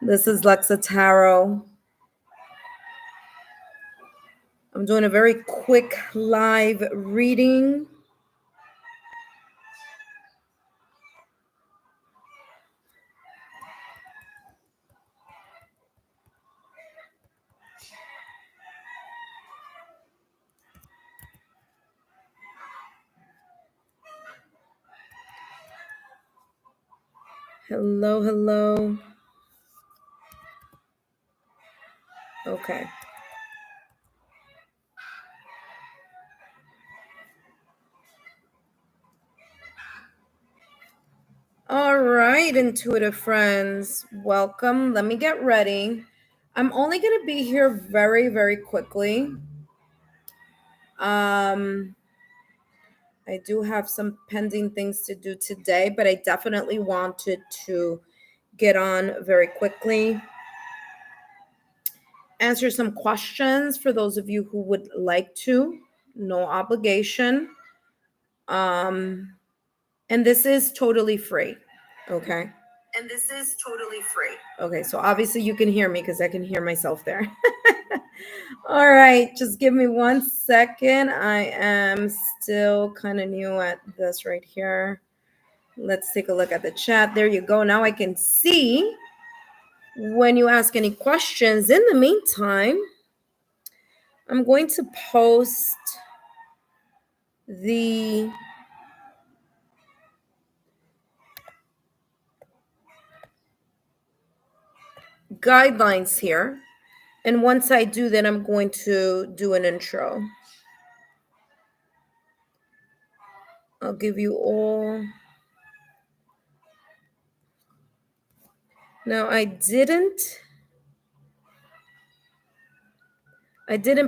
This is Lexa Tarot. I'm doing a very quick live reading. Hello. Okay. All right, intuitive friends, welcome. Let me get ready. I'm only going to be here very quickly. I do have some pending things to do today, but I definitely wanted to get on very quickly. Answer some questions for those of you who would like to. No obligation. And this is totally free. Okay. Okay, so obviously you can hear me because I can hear myself there. All right, just give me 1 second. I am still kind of new at this right here. Let's take a look at the chat. There you go. Now I can see when you ask any questions. In the meantime, I'm going to post the guidelines here. And once I do that, I'm going to do an intro. I'll give you all. Now, I didn't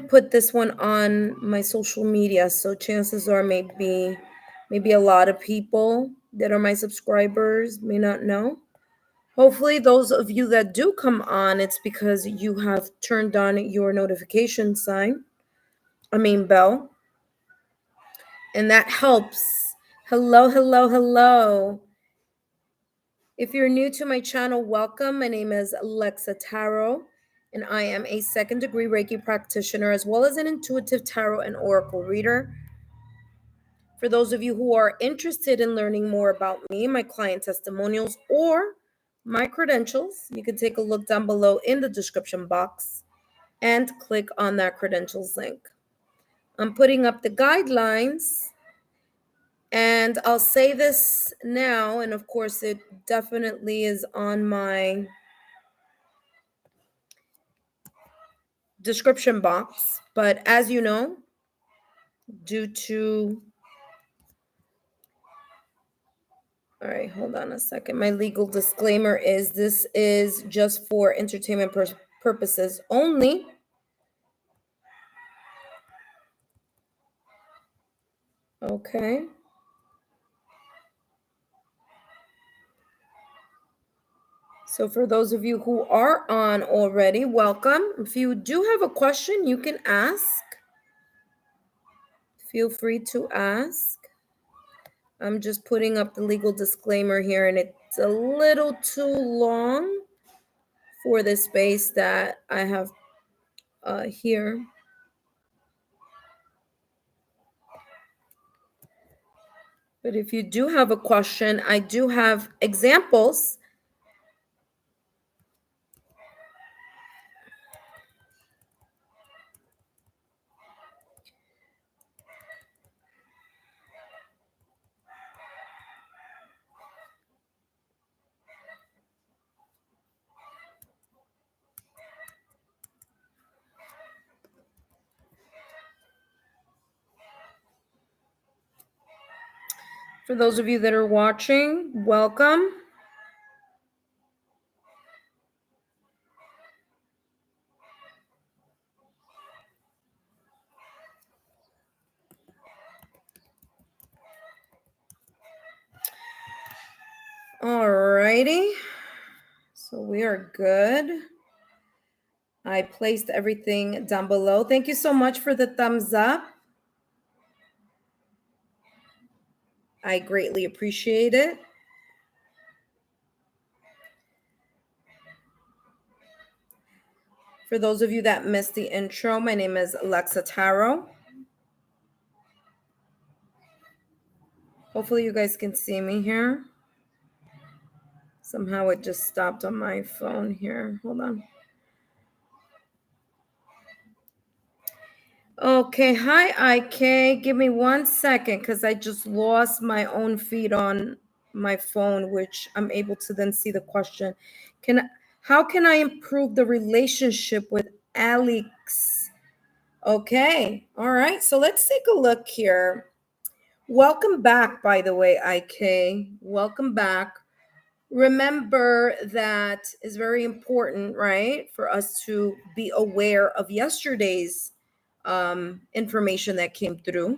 put this one on my social media, so chances are maybe a lot of people that are my subscribers may not know. Hopefully, those of you that do come on, it's because you have turned on your notification bell. And that helps. Hello. If you're new to my channel, welcome. My name is Lexa Tarot, and I am a second-degree Reiki practitioner as well as an intuitive tarot and oracle reader. For those of you who are interested in learning more about me, my client testimonials, or my credentials, you can take a look down below in the description box and click on that credentials link. I'm putting up the guidelines, and I'll say this now, and of course it definitely is on my description box, but as you know, due to all right, hold on a second. My legal disclaimer is this is just for entertainment purposes only. Okay. So for those of you who are on already, welcome. If you do have a question, you can ask. Feel free to ask. I'm just putting up the legal disclaimer here, and it's a little too long for the space that I have here. But if you do have a question, I do have examples. For those of you that are watching, welcome. Alrighty, so we are good. I placed everything down below. Thank you so much for the thumbs up. I greatly appreciate it. For those of you that missed the intro, my name is Alexa Taro. Hopefully you guys can see me here. Somehow it just stopped on my phone here. Hold on. Okay, hi IK. Give me 1 second because I just lost my own feed on my phone, which I'm able to then see the question. How can I improve the relationship with Alex? Okay, all right. So let's take a look here. Welcome back, by the way, IK. Welcome back. Remember that is very important, right? For us to be aware of yesterday's information that came through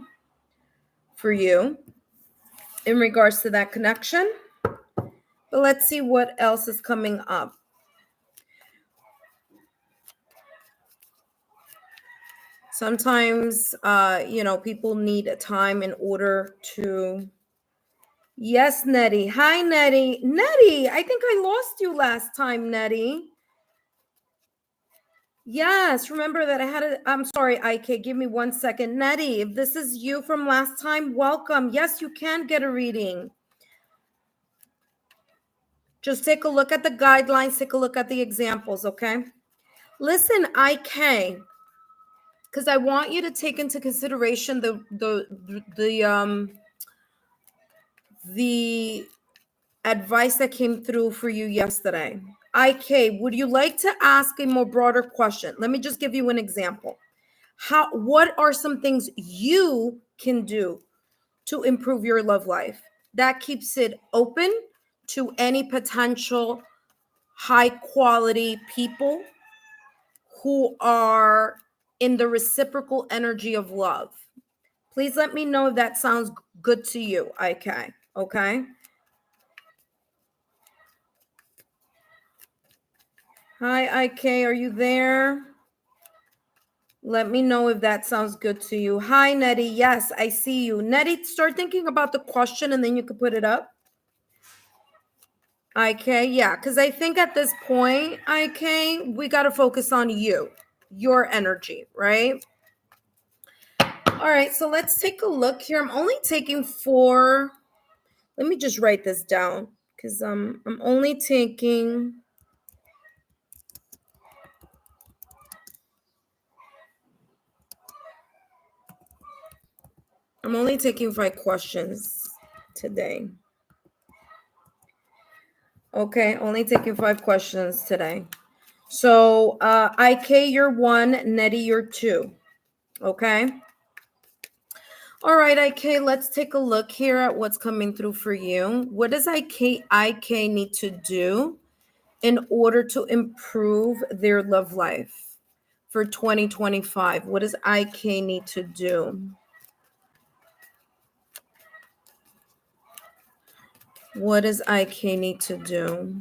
for you in regards to that connection. But let's see what else is coming up. Sometimes, people need time in order to. Yes, Nettie. Hi, Nettie. Nettie, I think I lost you last time, Nettie. Yes, remember that I'm sorry, IK, give me 1 second. Nettie, if this is you from last time, welcome. Yes, you can get a reading. Just take a look at the guidelines, take a look at the examples, okay? Listen, IK, because I want you to take into consideration the advice that came through for you yesterday. IK, would you like to ask a more broader question? Let me just give you an example. What are some things you can do to improve your love life? That keeps it open to any potential high quality people who are in the reciprocal energy of love. Please let me know if that sounds good to you, IK. Okay. Hi, IK. Are you there? Let me know if that sounds good to you. Hi, Nettie. Yes, I see you. Nettie, start thinking about the question and then you can put it up. IK, yeah, because I think at this point, IK, we got to focus on you, your energy, right? All right, so let's take a look here. I'm only taking 4. Let me just write this down because I'm only taking. I'm only taking 5 questions today. Okay, only taking 5 questions today. So IK, you're 1, Nettie, you're 2. Okay. All right, IK, let's take a look here at what's coming through for you. What does IK need to do in order to improve their love life for 2025? What does IK need to do? What does IK need to do?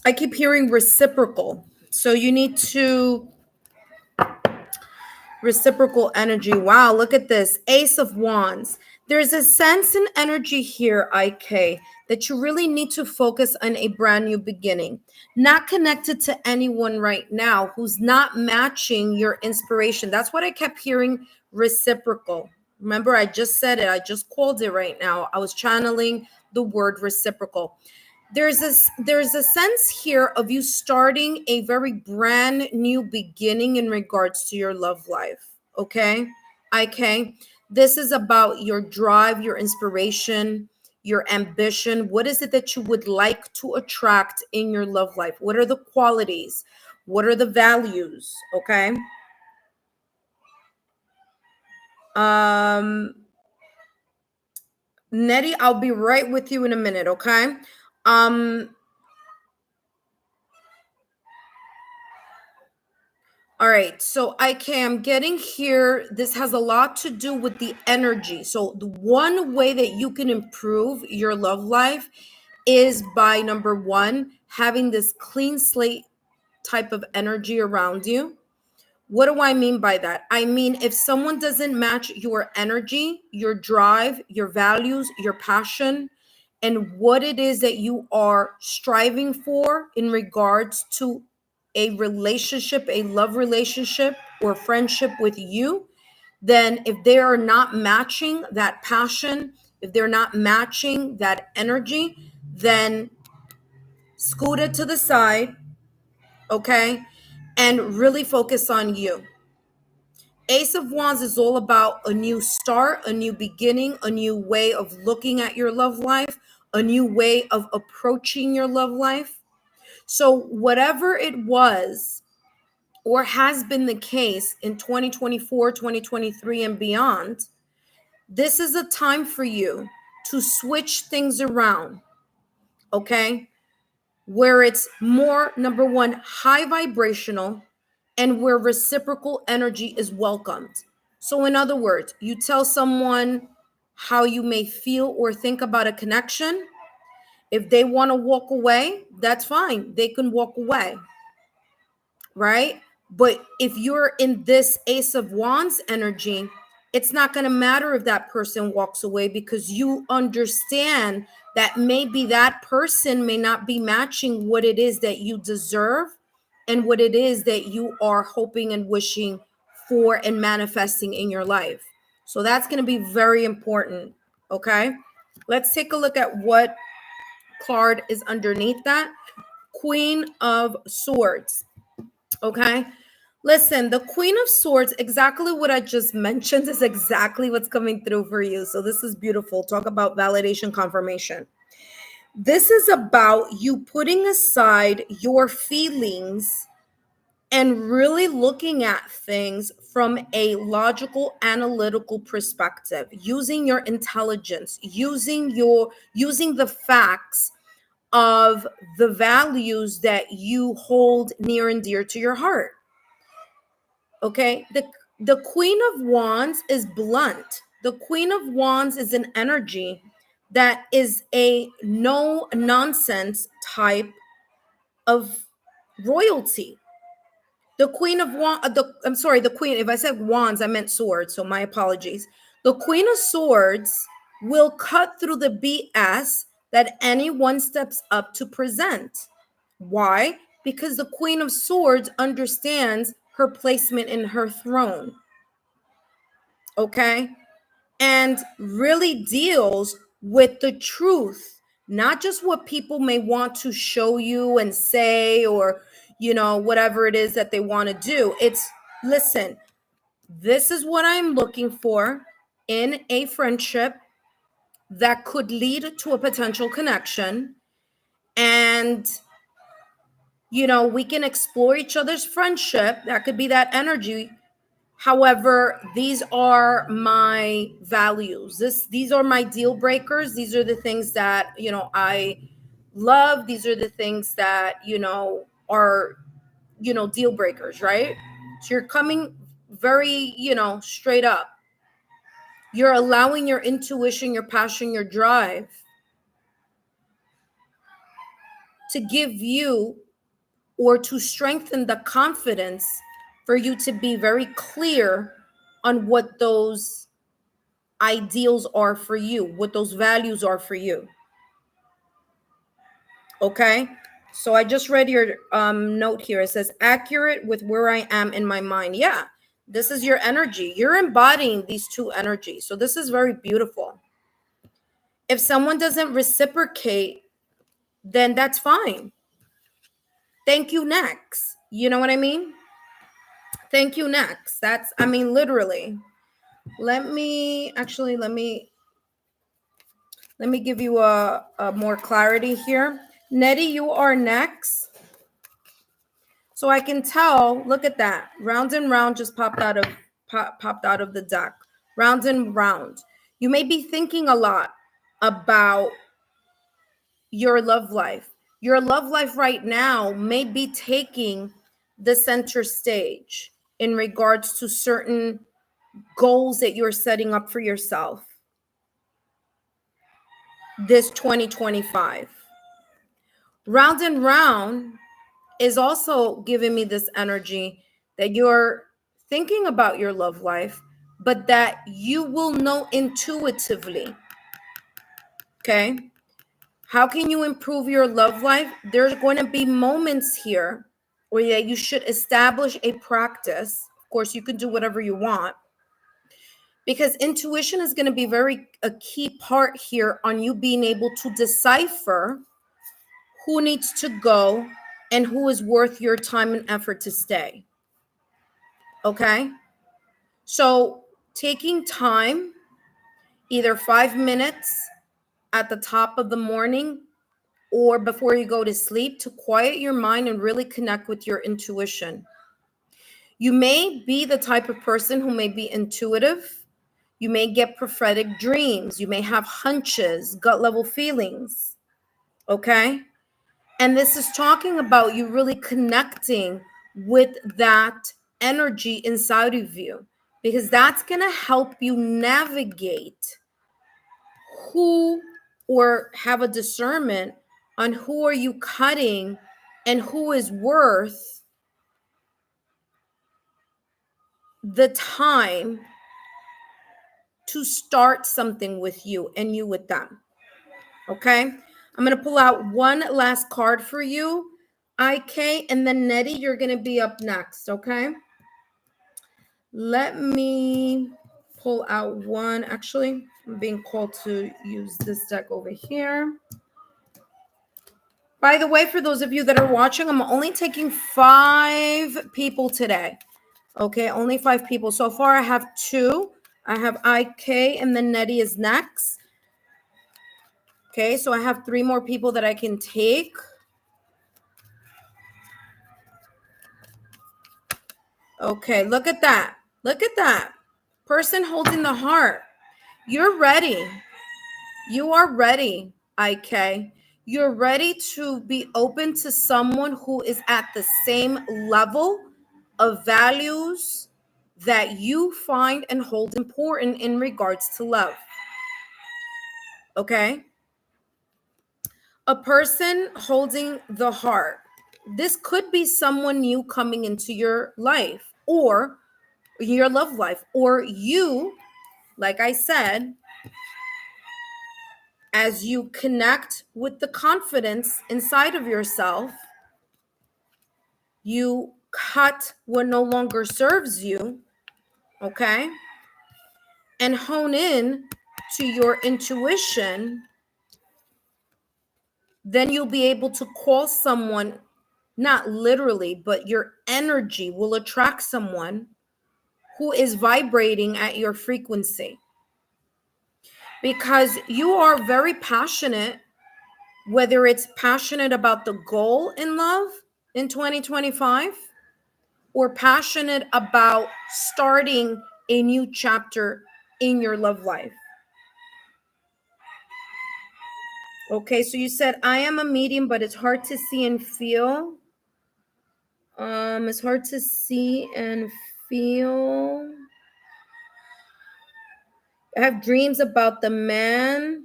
I keep hearing reciprocal. So you need to reciprocal energy. Wow, look at this. Ace of Wands. There's a sense and energy here, IK, that you really need to focus on a brand new beginning. Not connected to anyone right now who's not matching your inspiration. That's what I kept hearing, reciprocal. Remember, I just said it. I just called it right now. I was channeling the word reciprocal. There's a sense here of you starting a very brand new beginning in regards to your love life. Okay. This is about your drive, your inspiration, your ambition. What is it that you would like to attract in your love life? What are the qualities? What are the values? Okay. Nettie, I'll be right with you in a minute. Okay. All right, so I'm getting here. This has a lot to do with the energy. So the one way that you can improve your love life is by number 1, having this clean slate type of energy around you. What do I mean by that? I mean, if someone doesn't match your energy, your drive, your values, your passion, and what it is that you are striving for in regards to a relationship, a love relationship or friendship with you, then if they are not matching that passion, if they're not matching that energy, then scoot it to the side, okay? And really focus on you. Ace of Wands is all about a new start, a new beginning, a new way of looking at your love life, a new way of approaching your love life. So whatever it was or has been the case in 2024, 2023, and beyond, this is a time for you to switch things around, okay? Where it's more, number one, high vibrational, and where reciprocal energy is welcomed. So, in other words, you tell someone how you may feel or think about a connection. If they want to walk away, that's fine. They can walk away, right? But if you're in this Ace of Wands energy, it's not going to matter if that person walks away, because you understand that maybe that person may not be matching what it is that you deserve and what it is that you are hoping and wishing for and manifesting in your life. So that's going to be very important. Okay. Let's take a look at what card is underneath that. Queen of Swords. Okay. Listen, the Queen of Swords, exactly what I just mentioned is exactly what's coming through for you. So this is beautiful. Talk about validation, confirmation. This is about you putting aside your feelings and really looking at things from a logical, analytical perspective, using your intelligence, using the facts of the values that you hold near and dear to your heart. Okay, the Queen of Wands is blunt. The Queen of Wands is an energy that is a no nonsense type of royalty. The Queen of Wands, the Queen, if I said Wands, I meant swords, so my apologies. The Queen of Swords will cut through the BS that anyone steps up to present. Why? Because the Queen of Swords understands her placement in her throne, okay? And really deals with the truth, not just what people may want to show you and say, or, whatever it is that they want to do. It's, listen, this is what I'm looking for in a friendship that could lead to a potential connection. And we can explore each other's friendship. That could be that energy. However, these are my values. These are my deal breakers. These are the things that, I love. These are the things that, are, deal breakers, right? So you're coming very, straight up. You're allowing your intuition, your passion, your drive to give you, or to strengthen the confidence for you to be very clear on what those ideals are for you, what those values are for you. Okay. So I just read your note here. It says accurate with where I am in my mind. Yeah, this is your energy. You're embodying these two energies. So this is very beautiful. If someone doesn't reciprocate, then that's fine. Thank you next. You know what I mean? Thank you next. That's, literally. Let me give you a more clarity here. Nettie, you are next. So I can tell, look at that. Round and round just popped out of the deck. Round and round. You may be thinking a lot about your love life. Your love life right now may be taking the center stage in regards to certain goals that you're setting up for yourself this 2025. Round and round is also giving me this energy that you're thinking about your love life, but that you will know intuitively. Okay. How can you improve your love life? There's going to be moments here where you should establish a practice. Of course, you can do whatever you want, because intuition is going to be a key part here on you being able to decipher who needs to go and who is worth your time and effort to stay. Okay? So taking time, either 5 minutes at the top of the morning or before you go to sleep, to quiet your mind and really connect with your intuition. You may be the type of person who may be intuitive. You may get prophetic dreams. You may have hunches, gut level feelings. Okay? And this is talking about you really connecting with that energy inside of you, because that's going to help you navigate who, or have a discernment on who are you cutting and who is worth the time to start something with you and you with them. Okay? I'm going to pull out one last card for you, IK, and then Nettie, you're going to be up next. Okay? Let me pull out one. Actually, I'm being called to use this deck over here. By the way, for those of you that are watching, I'm only taking 5 people today. Okay, only 5 people. So far, I have 2. I have IK, and then Nettie is next. Okay, so I have 3 more people that I can take. Okay, look at that. Look at that. Person holding the heart. You're ready. You are ready, IK. You're ready to be open to someone who is at the same level of values that you find and hold important in regards to love. Okay? A person holding the heart. This could be someone new coming into your life or your love life, or you, like I said, as you connect with the confidence inside of yourself, you cut what no longer serves you, okay? And hone in to your intuition, then you'll be able to call someone, not literally, but your energy will attract someone who is vibrating at your frequency. Because you are very passionate, whether it's passionate about the goal in love in 2025 or passionate about starting a new chapter in your love life. Okay, so you said, I am a medium, but it's hard to see and feel. It's hard to see and feel. I have dreams about the man.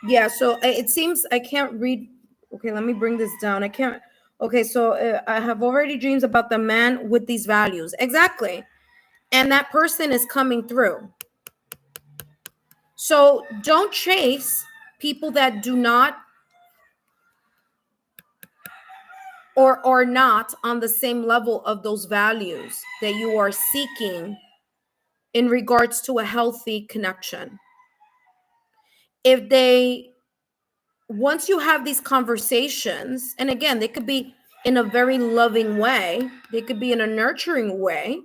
Yeah, so it seems I can't read. Okay, let me bring this down. I can't. Okay, so I have already dreams about the man with these values. Exactly. And that person is coming through. So don't chase people that do not or are not on the same level of those values that you are seeking in regards to a healthy connection. If they, once you have these conversations, and again, they could be in a very loving way, they could be in a nurturing way,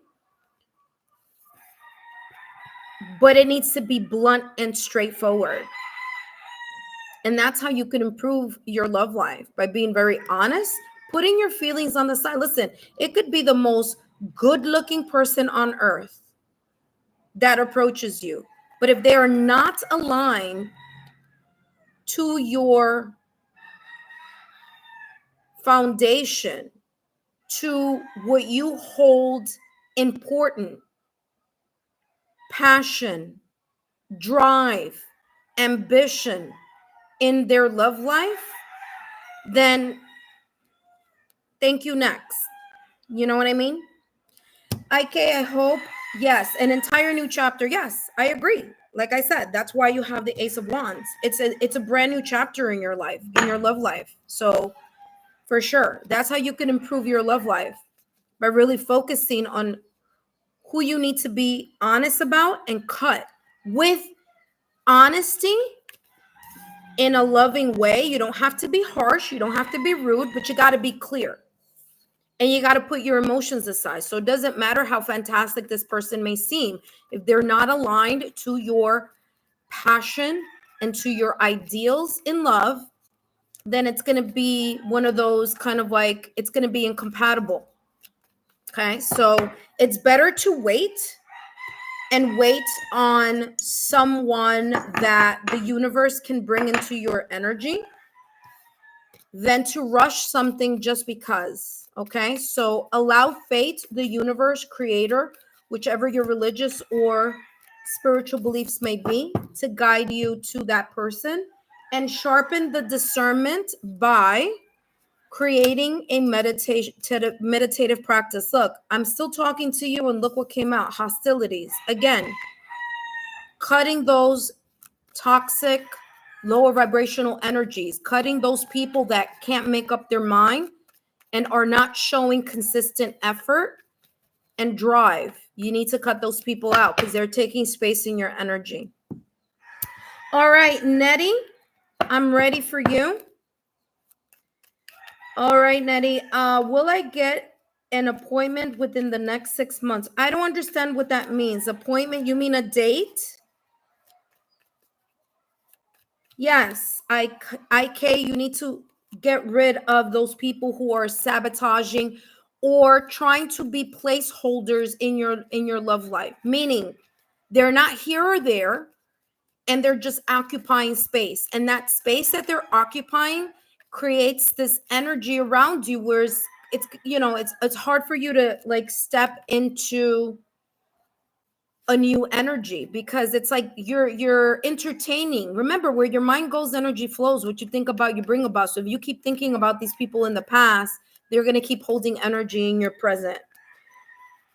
but it needs to be blunt and straightforward. And that's how you can improve your love life, by being very honest, putting your feelings on the side. Listen, it could be the most good-looking person on earth that approaches you, but if they are not aligned to your foundation, to what you hold important, passion, drive, ambition in their love life, then thank you, next. You know what I mean? IK, I hope. Yes, an entire new chapter. Yes, I agree. like I said, that's why you have the Ace of Wands. It's a brand new chapter in your life, in your love life. So for sure, that's how you can improve your love life, by really focusing on who you need to be honest about and cut with honesty in a loving way. You don't have to be harsh, you don't have to be rude, but you got to be clear. And you got to put your emotions aside. So it doesn't matter how fantastic this person may seem. If they're not aligned to your passion and to your ideals in love, then it's going to be one of those kind of like, it's going to be incompatible. Okay. So it's better to wait and wait on someone that the universe can bring into your energy than to rush something just because. Okay. So allow fate, the universe, creator, whichever your religious or spiritual beliefs may be, to guide you to that person, and sharpen the discernment by creating a meditative practice. Look, I'm still talking to you, and look what came out. Hostilities. Again, cutting those toxic, lower vibrational energies, cutting those people that can't make up their mind and are not showing consistent effort and drive. You need to cut those people out because they're taking space in your energy. All right, Nettie, I'm ready for you. All right, Nettie, will I get an appointment within the next 6 months? I don't understand what that means. Appointment, you mean a date? Yes, IK, you need to get rid of those people who are sabotaging or trying to be placeholders in your love life, meaning they're not here or there and they're just occupying space, and that space that they're occupying creates this energy around you where it's it's hard for you to like step into a new energy, because it's like you're entertaining. Remember, where your mind goes, energy flows. What you think about, you bring about. So if you keep thinking about these people in the past, they're going to keep holding energy in your present.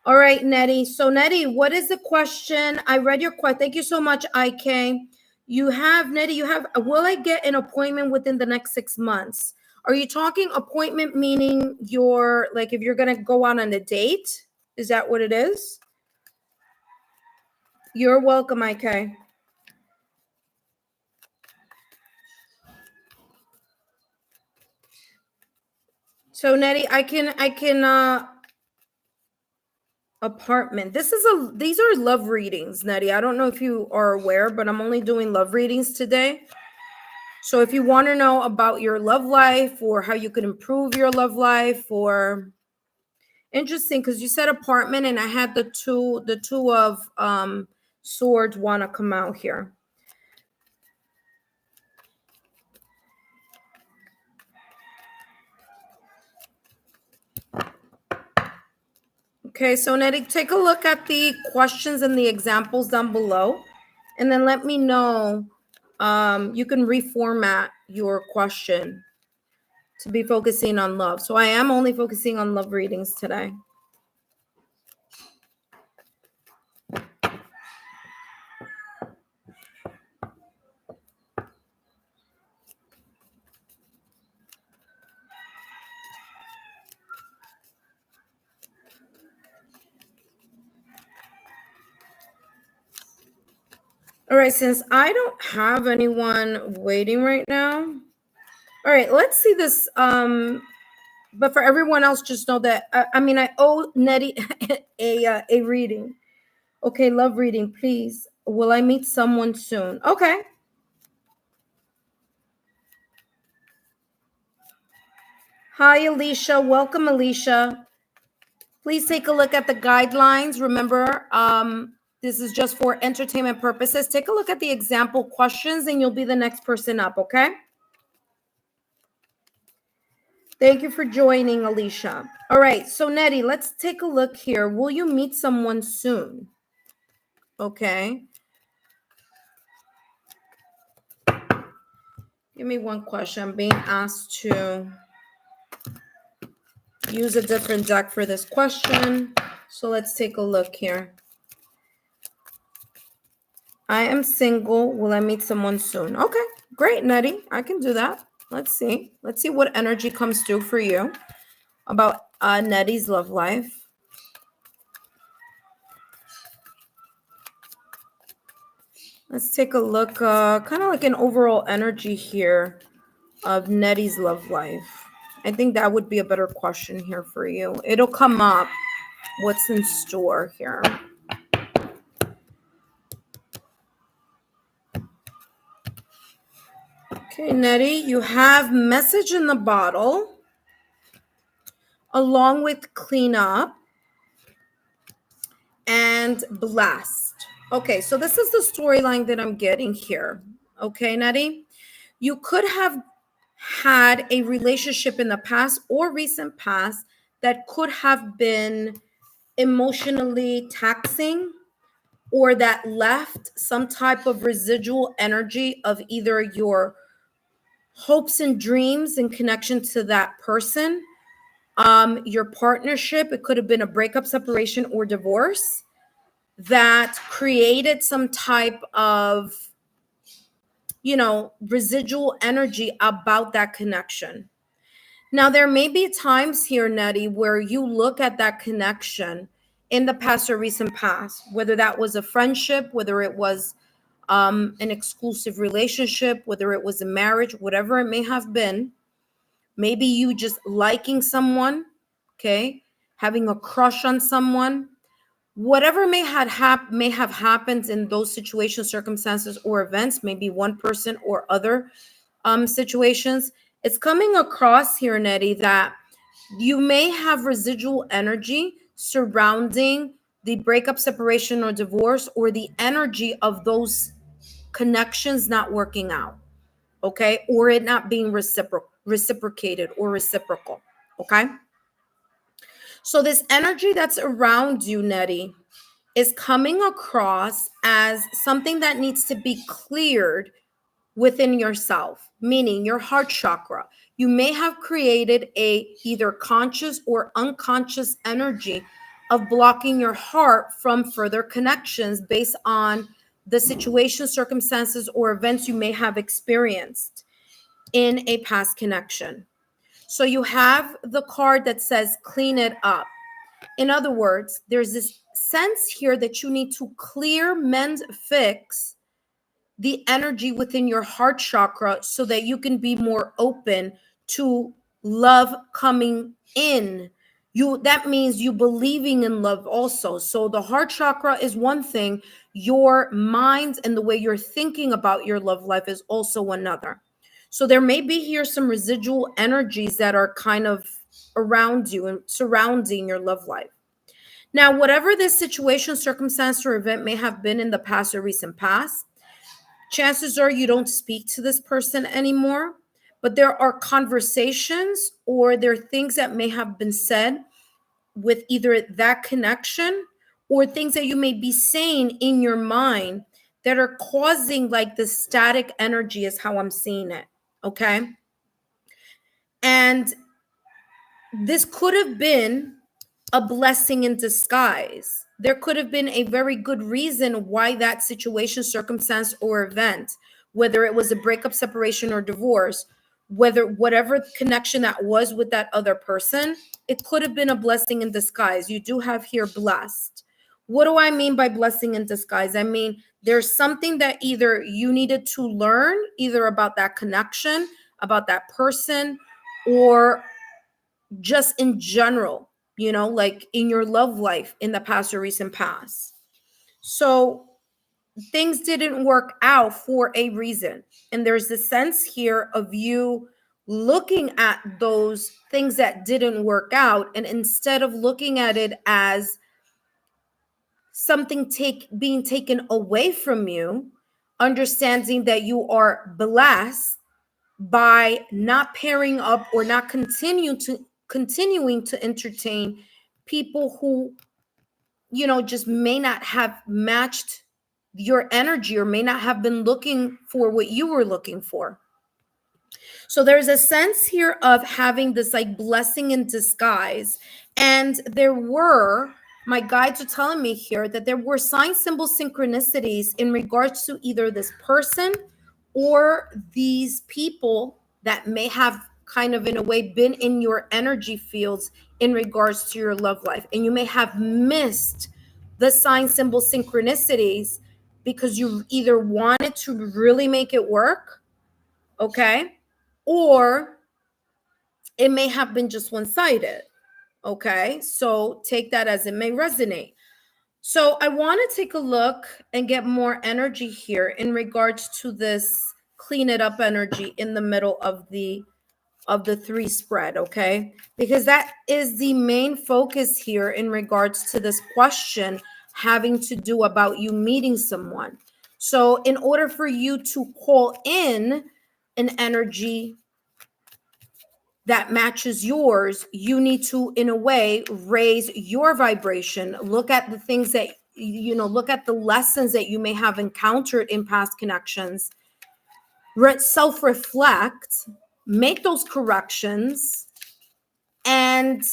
All right, Nettie. So Nettie, what is the question? I read your question. Thank you so much, IK. You have, Nettie, you have, will I get an appointment within the next 6 months? Are you talking appointment meaning you're like, if you're going to go on a date? Is that what it is? You're welcome, IK. So Nettie, I can apartment. These are love readings, Nettie. I don't know if you are aware, but I'm only doing love readings today. So if you want to know about your love life or how you can improve your love life, or interesting, because you said apartment and I had the two of swords want to come out here. Okay, so Nettie, take a look at the questions and the examples down below, and then let me know. You can reformat your question to be focusing on love. So I am only focusing on love readings today. All right, since I don't have anyone waiting right now. All right, let's see this. But for everyone else, just know that I owe Nettie a reading. Okay, love reading, please. Will I meet someone soon? Okay. Hi, Alicia. Welcome, Alicia. Please take a look at the guidelines. Remember, this is just for entertainment purposes. Take a look at the example questions and you'll be the next person up, okay? Thank you for joining, Alicia. All right, so Nettie, let's take a look here. Will you meet someone soon? Okay. Give me one question. I'm being asked to use a different deck for this question. So let's take a look here. I am single. Will I meet someone soon? Okay, great, Nettie. I can do that. Let's see. Let's see what energy comes through for you about Nettie's love life. Let's take a look, kind of like an overall energy here of Nettie's love life. I think that would be a better question here for you. It'll come up what's in store here. Okay, Nettie, you have message in the bottle along with cleanup and blessed. Okay, so this is the storyline that I'm getting here. Okay, Nettie, you could have had a relationship in the past or recent past that could have been emotionally taxing or that left some type of residual energy of either your hopes and dreams in connection to that person, your partnership. It could have been a breakup, separation, or divorce that created some type of, residual energy about that connection. Now, there may be times here, Nettie, where you look at that connection in the past or recent past, whether that was a friendship, whether it was an exclusive relationship, whether it was a marriage, whatever it may have been. Maybe you just liking someone, okay, having a crush on someone, whatever may have happened in those situations, circumstances, or events, maybe one person or other situations. It's coming across here, Nettie, that you may have residual energy surrounding the breakup, separation, or divorce, or the energy of those connections not working out, okay, or it not being reciprocated or reciprocal, okay. So this energy that's around you, Nettie, is coming across as something that needs to be cleared within yourself, meaning your heart chakra. You may have created a either conscious or unconscious energy of blocking your heart from further connections based on the situation, circumstances, or events you may have experienced in a past connection. So you have the card that says clean it up. In other words, there's this sense here that you need to clear, mend, fix the energy within your heart chakra so that you can be more open to love coming in. That means you believing in love also. So the heart chakra is one thing, your mind and the way you're thinking about your love life is also another. So there may be here some residual energies that are kind of around you and surrounding your love life. Now, whatever this situation, circumstance, or event may have been in the past or recent past, chances are you don't speak to this person anymore, but there are conversations or there are things that may have been said with either that connection or things that you may be saying in your mind that are causing like the static energy, is how I'm seeing it. Okay. And this could have been a blessing in disguise. There could have been a very good reason why that situation, circumstance, or event, whether it was a breakup, separation, or divorce, whether whatever connection that was with that other person, it could have been a blessing in disguise. You do have here blessed. What do I mean by blessing in disguise? I mean, there's something that either you needed to learn, either about that connection, about that person, or just in general, like in your love life in the past or recent past. So things didn't work out for a reason. And there's the sense here of you looking at those things that didn't work out. And instead of looking at it as something being taken away from you, understanding that you are blessed by not pairing up or not continuing to entertain people who just may not have matched your energy or may not have been looking for what you were looking for. So there's a sense here of having this like blessing in disguise, and there were My guides are telling me here that there were sign symbol synchronicities in regards to either this person or these people that may have kind of in a way been in your energy fields in regards to your love life. And you may have missed the sign symbol synchronicities because you either wanted to really make it work, okay? Or it may have been just one-sided, okay? So take that as it may resonate. So I want to take a look and get more energy here in regards to this clean it up energy in the middle of the three spread, okay? Because that is the main focus here in regards to this question having to do about you meeting someone. So in order for you to call in an energy that matches yours, you need to, in a way, raise your vibration. Look at the things that, look at the lessons that you may have encountered in past connections. Self-reflect, make those corrections, and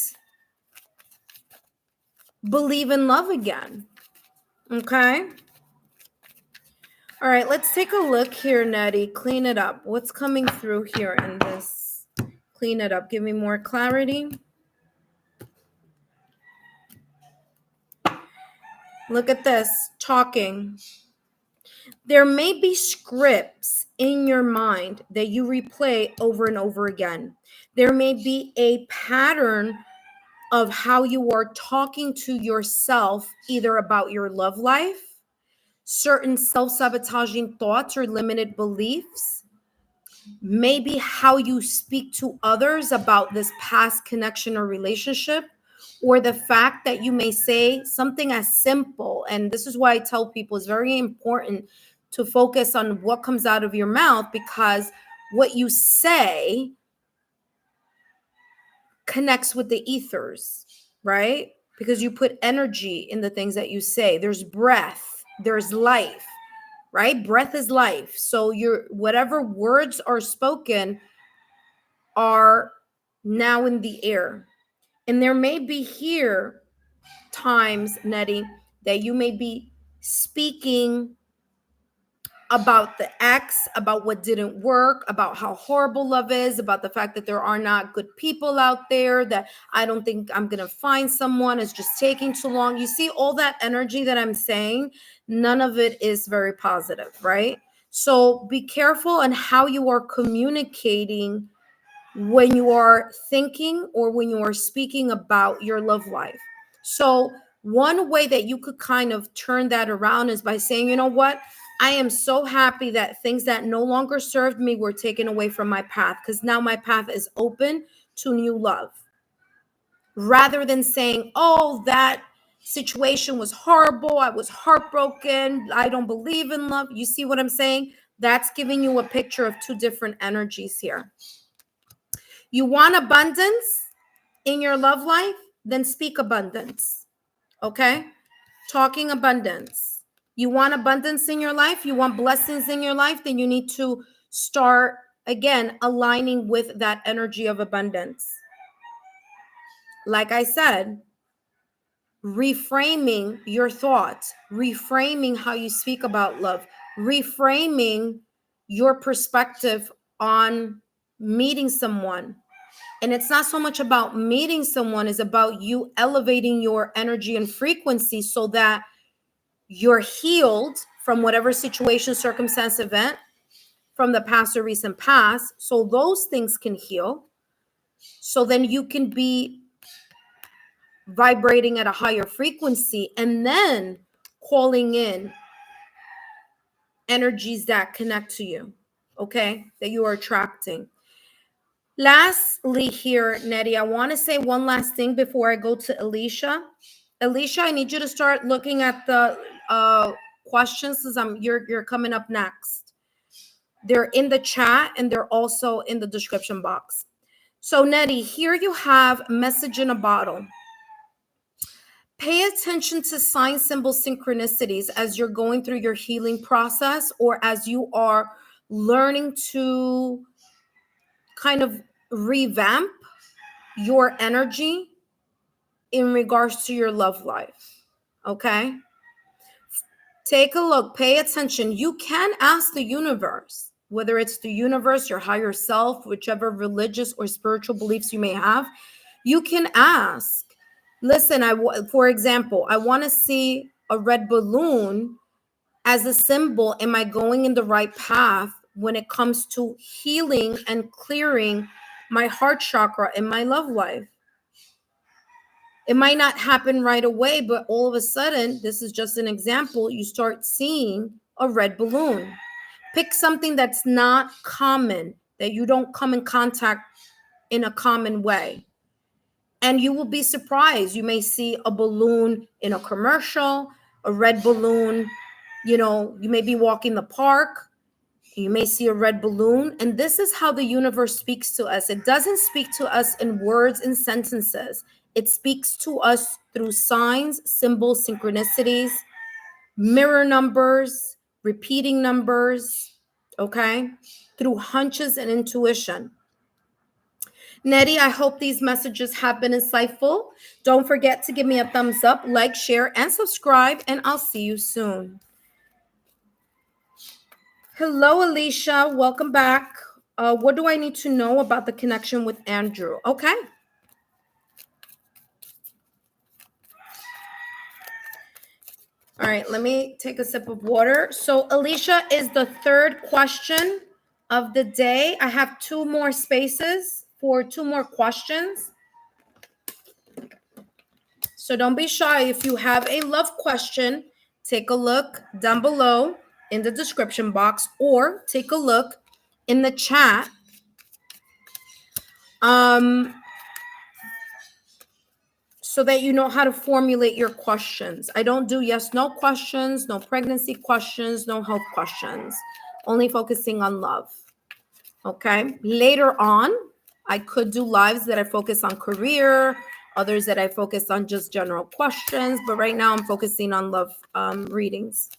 believe in love again. Okay? All right, let's take a look here, Nettie. Clean it up. What's coming through here in this? Clean it up. Give me more clarity. Look at this, talking. There may be scripts in your mind that you replay over and over again. There may be a pattern of how you are talking to yourself, either about your love life, certain self-sabotaging thoughts or limited beliefs, maybe how you speak to others about this past connection or relationship, or the fact that you may say something as simple. And this is why I tell people it's very important to focus on what comes out of your mouth, because what you say connects with the ethers, right? Because you put energy in the things that you say. There's breath, there's life, right? Breath is life. So your whatever words are spoken are now in the air. And there may be here times, Nettie, that you may be speaking about the ex, about what didn't work, about how horrible love is, about the fact that there are not good people out there, that I don't think I'm going to find someone, it's just taking too long. You see all that energy that I'm saying, none of it is very positive, right? So be careful on how you are communicating when you are thinking or when you are speaking about your love life. So one way that you could kind of turn that around is by saying, you know what? I am so happy that things that no longer served me were taken away from my path, because now my path is open to new love. Rather than saying, oh, that situation was horrible, I was heartbroken, I don't believe in love. You see what I'm saying? That's giving you a picture of two different energies here. You want abundance in your love life? Then speak abundance. Okay? Talking abundance. You want abundance in your life? You want blessings in your life? Then you need to start, again, aligning with that energy of abundance. Like I said, reframing your thoughts, reframing how you speak about love, reframing your perspective on meeting someone. And it's not so much about meeting someone, it's about you elevating your energy and frequency so that you're healed from whatever situation, circumstance, event from the past or recent past. So those things can heal. So then you can be vibrating at a higher frequency and then calling in energies that connect to you, okay, that you are attracting. Lastly here, Nettie, I want to say one last thing before I go to Alicia. Alicia, I need you to start looking at the questions, because you're coming up next. They're in the chat and they're also in the description box. So Nettie, here you have message in a bottle. Pay attention to sign, symbol, synchronicities as you're going through your healing process, or as you are learning to kind of revamp your energy in regards to your love life. Okay? Take a look, pay attention. You can ask the universe, whether it's the universe, your higher self, whichever religious or spiritual beliefs you may have. You can ask, listen, for example, I want to see a red balloon as a symbol. Am I going in the right path when it comes to healing and clearing my heart chakra in my love life? It might not happen right away, but all of a sudden, this is just an example, you start seeing a red balloon. Pick something that's not common, that you don't come in contact in a common way. And you will be surprised. You may see a balloon in a commercial, a red balloon, you may be walking the park, you may see a red balloon. And this is how the universe speaks to us. It doesn't speak to us in words and sentences. It speaks to us through signs, symbols, synchronicities, mirror numbers, repeating numbers, okay? Through hunches and intuition. Nettie, I hope these messages have been insightful. Don't forget to give me a thumbs up, like, share, and subscribe, and I'll see you soon. Hello, Alicia. Welcome back. What do I need to know about the connection with Andrew? Okay. All right, let me take a sip of water. So Alicia is the third question of the day. I have 2 more spaces for 2 more questions. So don't be shy. If you have a love question, take a look down below in the description box or take a look in the chat. So that you know how to formulate your questions. I don't do yes, no questions, no pregnancy questions, no health questions, only focusing on love. Okay. Later on, I could do lives that I focus on career, others that I focus on just general questions, but right now I'm focusing on love readings.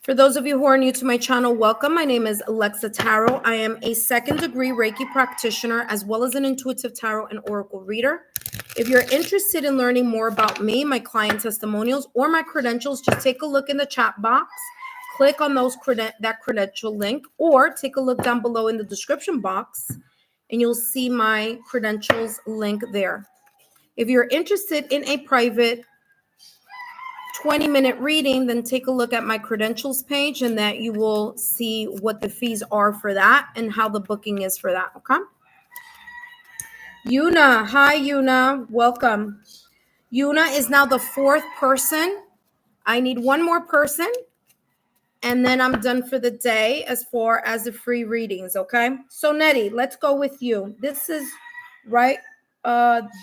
For those of you who are new to my channel, welcome. My name is Alexa Tarot. I am a 2nd degree Reiki practitioner, as well as an intuitive tarot and oracle reader. If you're interested in learning more about me, my client testimonials, or my credentials, just take a look in the chat box. Click on that credential link, or take a look down below in the description box, and you'll see my credentials link there. If you're interested in a private 20-minute reading, then take a look at my credentials page, and that you will see what the fees are for that and how the booking is for that. Okay. Yuna, hi Yuna, welcome. Yuna is now the 4th person. I need 1 more person, and then I'm done for the day as far as the free readings. Okay. So Nettie, let's go with you. This is right.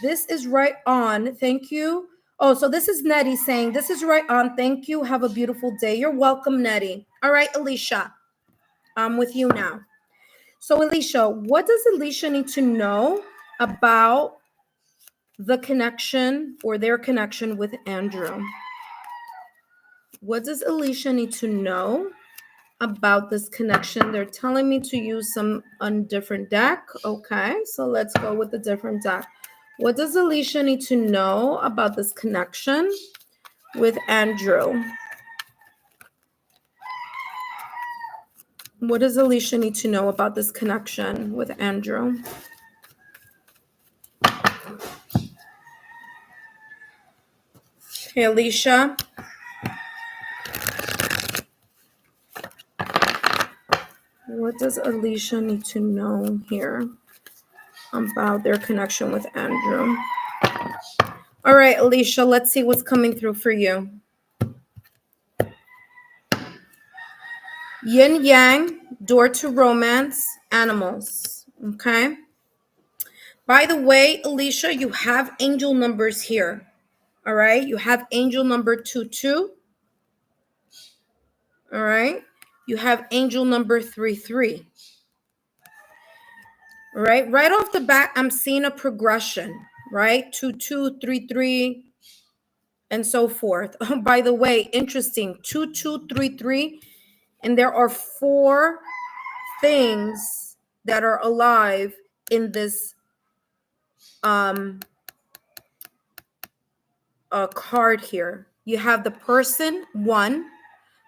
This is right on. Thank you. Oh, so this is Nettie saying, this is right on. Thank you. Have a beautiful day. You're welcome, Nettie. All right, Alicia, I'm with you now. So Alicia, what does Alicia need to know about the connection or their connection with Andrew? What does Alicia need to know about this connection? They're telling me to use a different deck. Okay, so let's go with a different deck. What does Alicia need to know about this connection with Andrew? What does Alicia need to know about this connection with Andrew? Hey, Alicia. What does Alicia need to know here about their connection with Andrew? All right, Alicia, let's see what's coming through for you. Yin Yang, door to romance, animals. Okay. By the way, Alicia, you have angel numbers here. All right. You have angel number 22. All right. You have angel number 33. All right. Right off the bat, I'm seeing a progression, right? 22, 33, and so forth. Oh, by the way, interesting. 2233. And there are 4 things that are alive in this card here. You have the person 1,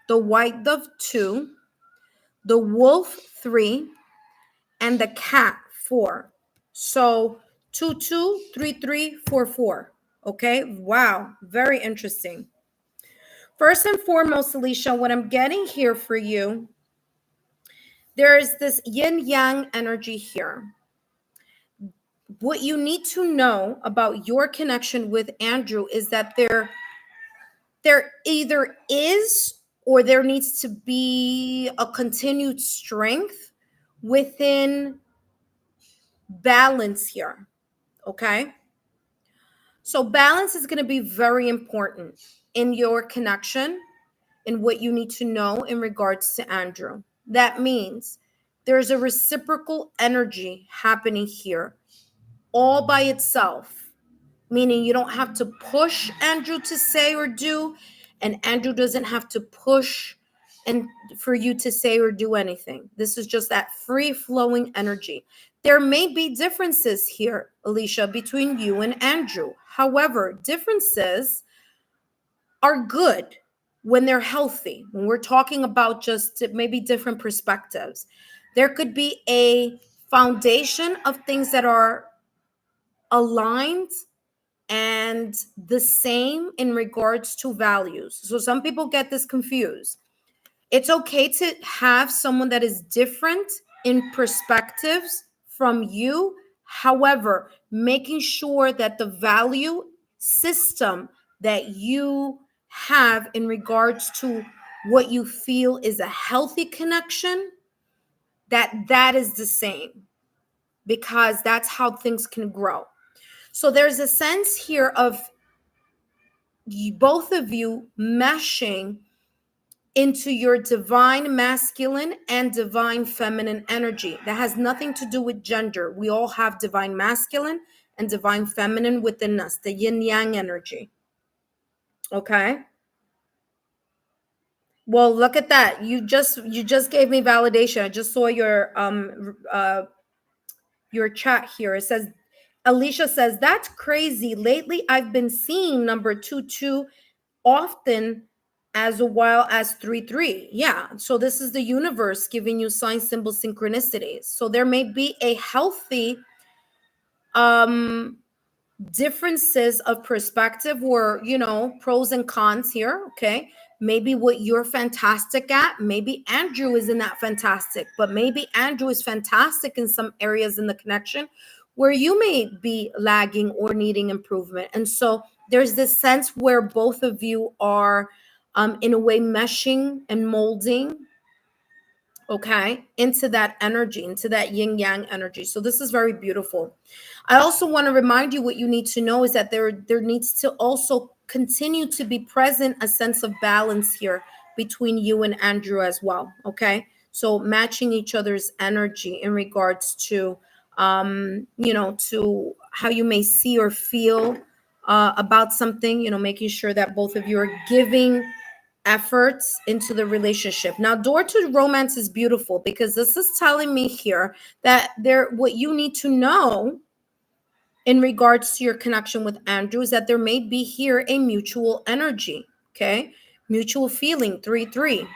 the white dove 2, the wolf 3, and the cat 4. So 2 2 3 3 4 4. Okay, wow, very interesting. First and foremost, Alicia, what I'm getting here for you, there is this yin yang energy here. What you need to know about your connection with Andrew is that there either is or there needs to be a continued strength within balance here. Okay, so balance is going to be very important in your connection, in what you need to know in regards to Andrew. That means there's a reciprocal energy happening here all by itself, meaning you don't have to push Andrew to say or do, and Andrew doesn't have to push and for you to say or do anything. This is just that free flowing energy. There may be differences here, Alicia, between you and Andrew. However, differences are good when they're healthy. When we're talking about just maybe different perspectives, there could be a foundation of things that are aligned and the same in regards to values. So some people get this confused. It's okay to have someone that is different in perspectives from you. However, making sure that the value system that you have in regards to what you feel is a healthy connection, that is the same, because that's how things can grow. So there's a sense here of both of you meshing into your divine masculine and divine feminine energy. That has nothing to do with gender. We all have divine masculine and divine feminine within us, the yin yang energy. Okay? Well, look at that. You just gave me validation. I just saw your chat here. It says, Alicia says, that's crazy. Lately, I've been seeing number 22 often as well as 3 3. Yeah. So this is the universe giving you sign, symbol, synchronicities. So there may be a healthy differences of perspective, or pros and cons here. Okay, maybe what you're fantastic at, maybe Andrew isn't that fantastic, but maybe Andrew is fantastic in some areas in the connection where you may be lagging or needing improvement. And so there's this sense where both of you are in a way meshing and molding, okay, into that energy, into that yin yang energy. So this is very beautiful. I also want to remind you, what you need to know is that there needs to also continue to be present a sense of balance here between you and Andrew as well. Okay, so matching each other's energy in regards to to how you may see or feel about something, making sure that both of you are giving efforts into the relationship. Now, door to romance is beautiful, because this is telling me here that what you need to know in regards to your connection with Andrew is that there may be here a mutual energy. Okay, mutual feeling. 3 3.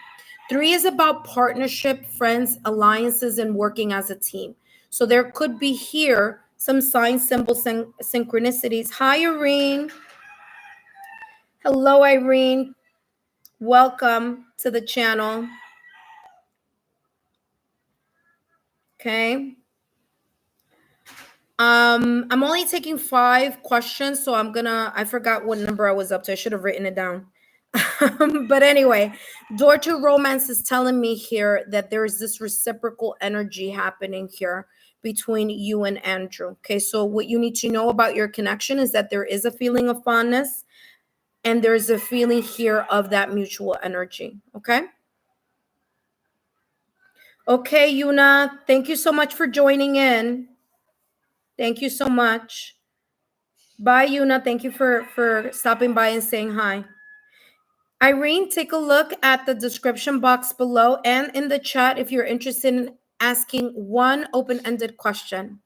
3 is about partnership, friends, alliances, and working as a team. So there could be here some sign, symbol, synchronicities. Hi, Irene. Hello, Irene. Welcome to the channel. Okay. I'm only taking 5 questions, so I forgot what number I was up to. I should have written it down. But anyway, door to romance is telling me here that there is this reciprocal energy happening here between you and Andrew. Okay, so what you need to know about your connection is that there is a feeling of fondness, and there's a feeling here of that mutual energy. Okay. Okay, Yuna, thank you so much for joining in. Thank you so much. Bye, Yuna. Thank you for stopping by and saying hi. Irene, take a look at the description box below and in the chat if you're interested in asking one open-ended question.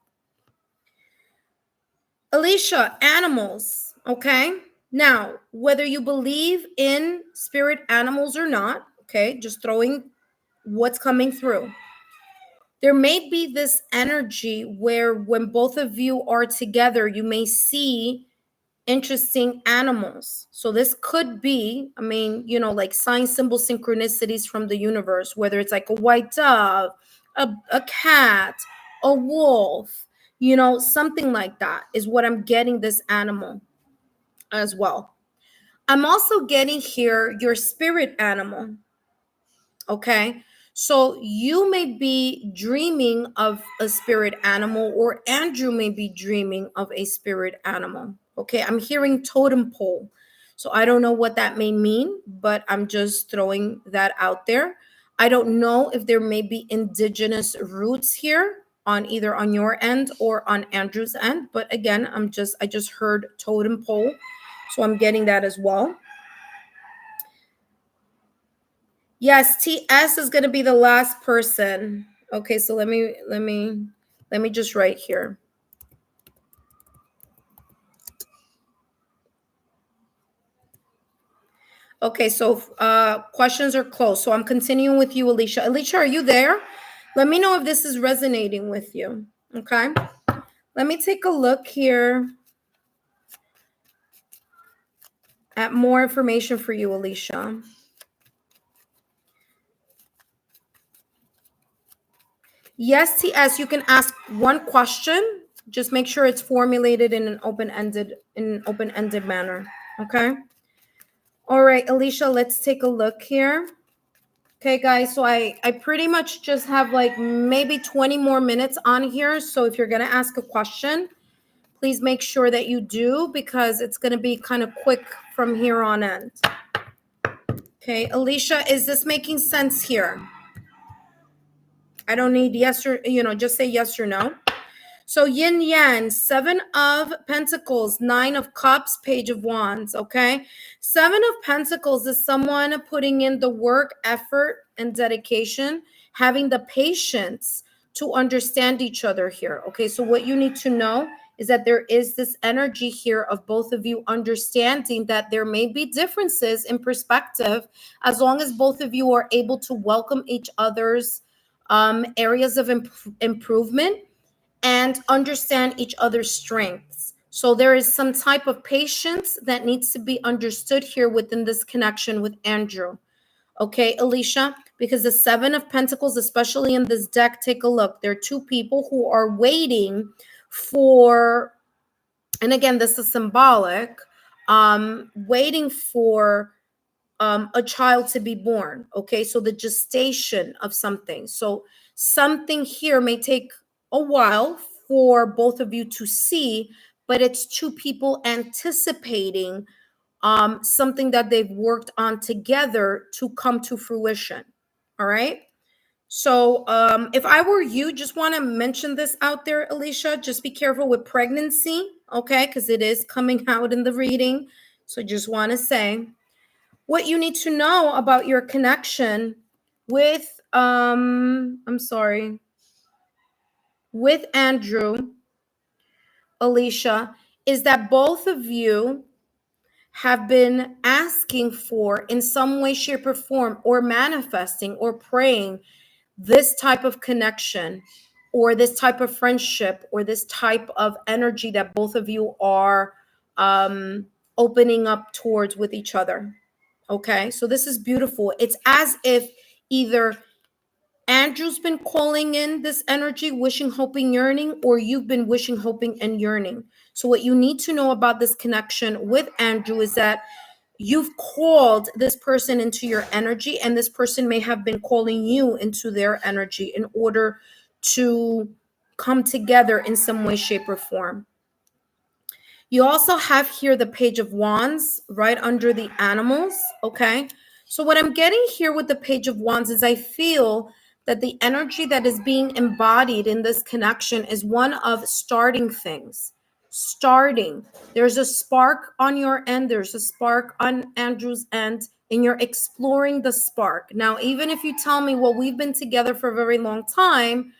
Alicia, animals, okay? Now, whether you believe in spirit animals or not, okay, just throwing what's coming through. There may be this energy where when both of you are together, you may see interesting animals. So this could be, I mean, like sign, symbol, synchronicities from the universe, whether it's like a white dove, a cat, a wolf, something like that is what I'm getting this animal as well. I'm also getting here your spirit animal. Okay. So you may be dreaming of a spirit animal, or Andrew may be dreaming of a spirit animal. Okay. I'm hearing totem pole. So I don't know what that may mean, but I'm just throwing that out there. I don't know if there may be indigenous roots here on either on your end or on Andrew's end. But again, I just heard totem pole. So I'm getting that as well. Yes, TS is going to be the last person. Okay, so let me just write here. Okay, so questions are closed. So I'm continuing with you, Alicia. Alicia, are you there? Let me know if this is resonating with you. Okay. Let me take a look here at more information for you, Alicia. Yes, TS, you can ask one question. Just make sure it's formulated in an open-ended manner. Okay. All right, Alicia, let's take a look here. Okay, guys, so I pretty much just have like maybe 20 more minutes on here. So if you're going to ask a question, please make sure that you do, because it's going to be kind of quick from here on end. Okay, Alicia, is this making sense here? I don't need yes or, just say yes or no. So yin yang, 7 of Pentacles, 9 of Cups, Page of Wands, okay? 7 of Pentacles is someone putting in the work, effort, and dedication, having the patience to understand each other here, okay? So what you need to know is that there is this energy here of both of you understanding that there may be differences in perspective, as long as both of you are able to welcome each other's areas of improvement and understand each other's strengths. So there is some type of patience that needs to be understood here within this connection with Andrew. Okay, Alicia, because the 7 of Pentacles, especially in this deck, take a look. There are 2 people who are waiting for, and again, this is symbolic, waiting for a child to be born. Okay, so the gestation of something. So something here may take a while for both of you to see, but it's 2 people anticipating something that they've worked on together to come to fruition. All right. So if I were you, just want to mention this out there, Alicia, just be careful with pregnancy, okay? Because it is coming out in the reading. So just want to say, what you need to know about your connection with with Andrew, Alicia, is that both of you have been asking for, in some way, shape, or form, or manifesting or praying, this type of connection or this type of friendship or this type of energy that both of you are opening up towards with each other. Okay, so this is beautiful. It's as if either Andrew's been calling in this energy, wishing, hoping, yearning, or you've been wishing, hoping, and yearning. So what you need to know about this connection with Andrew is that you've called this person into your energy, and this person may have been calling you into their energy in order to come together in some way, shape, or form. You also have here the Page of Wands right under the animals, okay? So what I'm getting here with the Page of Wands is I feel that the energy that is being embodied in this connection is one of starting things. Starting. There's a spark on your end, there's a spark on Andrew's end, and you're exploring the spark. Now, even if you tell me, well, we've been together for a very long time,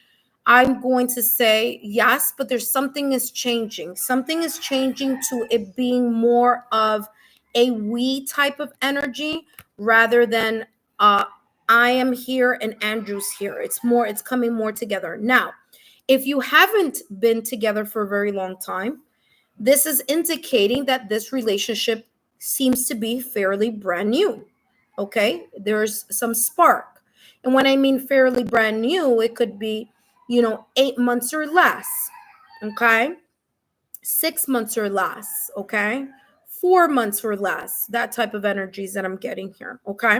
I'm going to say yes, but there's something is changing. Something is changing to it being more of a we type of energy rather than I am here and Andrew's here. It's coming more together. Now, if you haven't been together for a very long time, this is indicating that this relationship seems to be fairly brand new. Okay, there's some spark. And when I mean fairly brand new, it could be, 8 months or less. Okay, 6 months or less. Okay, 4 months or less. That type of energies that I'm getting here. Okay.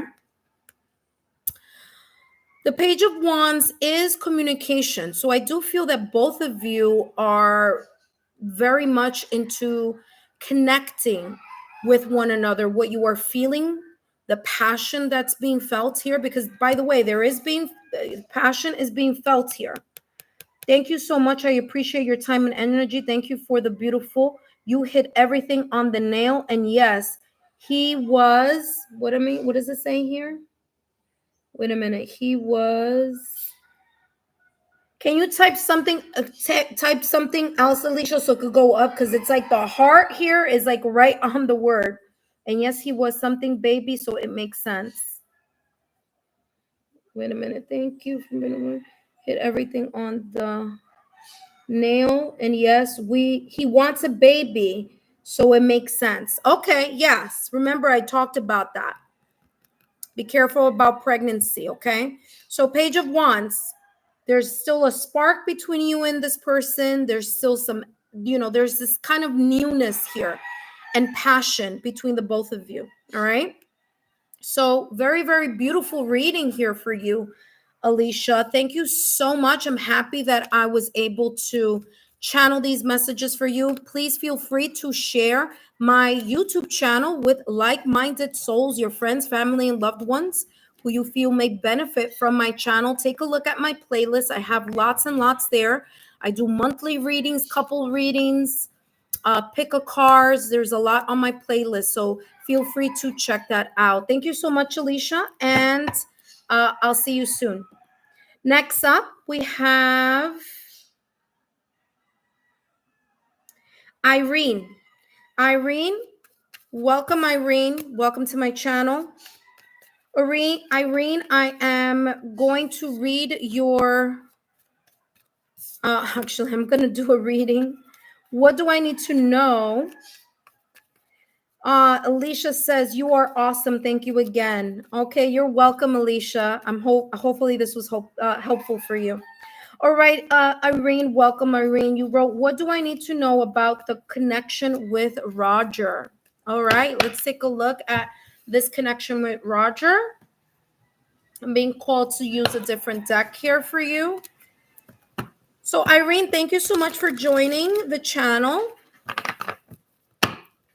The Page of Wands is communication. So I do feel that both of you are very much into connecting with one another, what you are feeling, the passion that's being felt here. Because, by the way, passion is being felt here. Thank you so much. I appreciate your time and energy. Thank you for the beautiful. You hit everything on the nail. And yes, he was, what does it say here? Wait a minute. He was. Can you type something? Type something else, Alicia, so it could go up, because it's like the heart here is like right on the word. And yes, he was something baby, so it makes sense. Wait a minute. Thank you for hit everything on the nail. And yes, he wants a baby, so it makes sense. Okay. Yes. Remember, I talked about that. Be careful about pregnancy. Okay. So Page of Wands. There's still a spark between you and this person. There's still some, there's this kind of newness here and passion between the both of you. All right. So very, very beautiful reading here for you, Alicia. Thank you so much. I'm happy that I was able to channel these messages for you. Please feel free to share my YouTube channel with like-minded souls, your friends, family, and loved ones who you feel may benefit from my channel. Take a look at my playlist. I have lots and lots there. I do monthly readings, couple readings, pick a cars. There's a lot on my playlist, so feel free to check that out. Thank you so much, Alicia, and I'll see you soon. Next up, we have Irene. Irene, welcome, Irene. Welcome to my channel. Irene, I am going to read your, actually, I'm going to do a reading. What do I need to know? Alicia says, you are awesome. Thank you again. Okay, you're welcome, Alicia. Hopefully this was helpful for you. All right, Irene, welcome, Irene. You wrote, what do I need to know about the connection with Roger? All right, let's take a look at this connection with Roger. I'm being called to use a different deck here for you. So, Irene, thank you so much for joining the channel.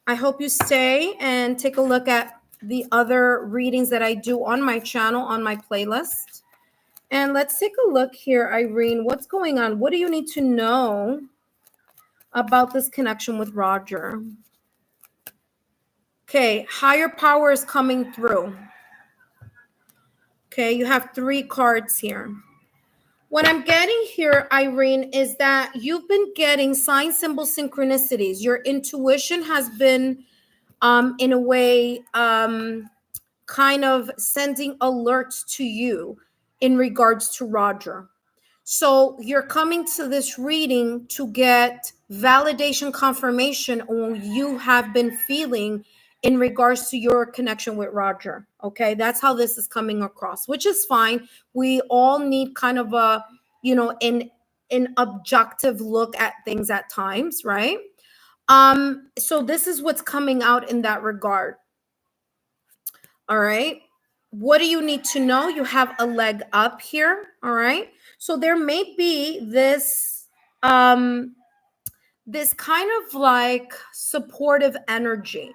I hope you stay and take a look at the other readings that I do on my channel, on my playlist. And let's take a look here, Irene. What's going on? What do you need to know about this connection with Roger? Okay, higher power is coming through. Okay, you have 3 cards here. What I'm getting here, Irene, is that you've been getting sign, symbol, synchronicities. Your intuition has been, in a way, kind of sending alerts to you in regards to Roger. So you're coming to this reading to get validation, confirmation on what you have been feeling in regards to your connection with Roger. Okay, that's how this is coming across, which is fine. We all need kind of a, an objective look at things at times, right? So this is what's coming out in that regard. All right. What do you need to know? You have a leg up here. All right. So there may be this this kind of like supportive energy.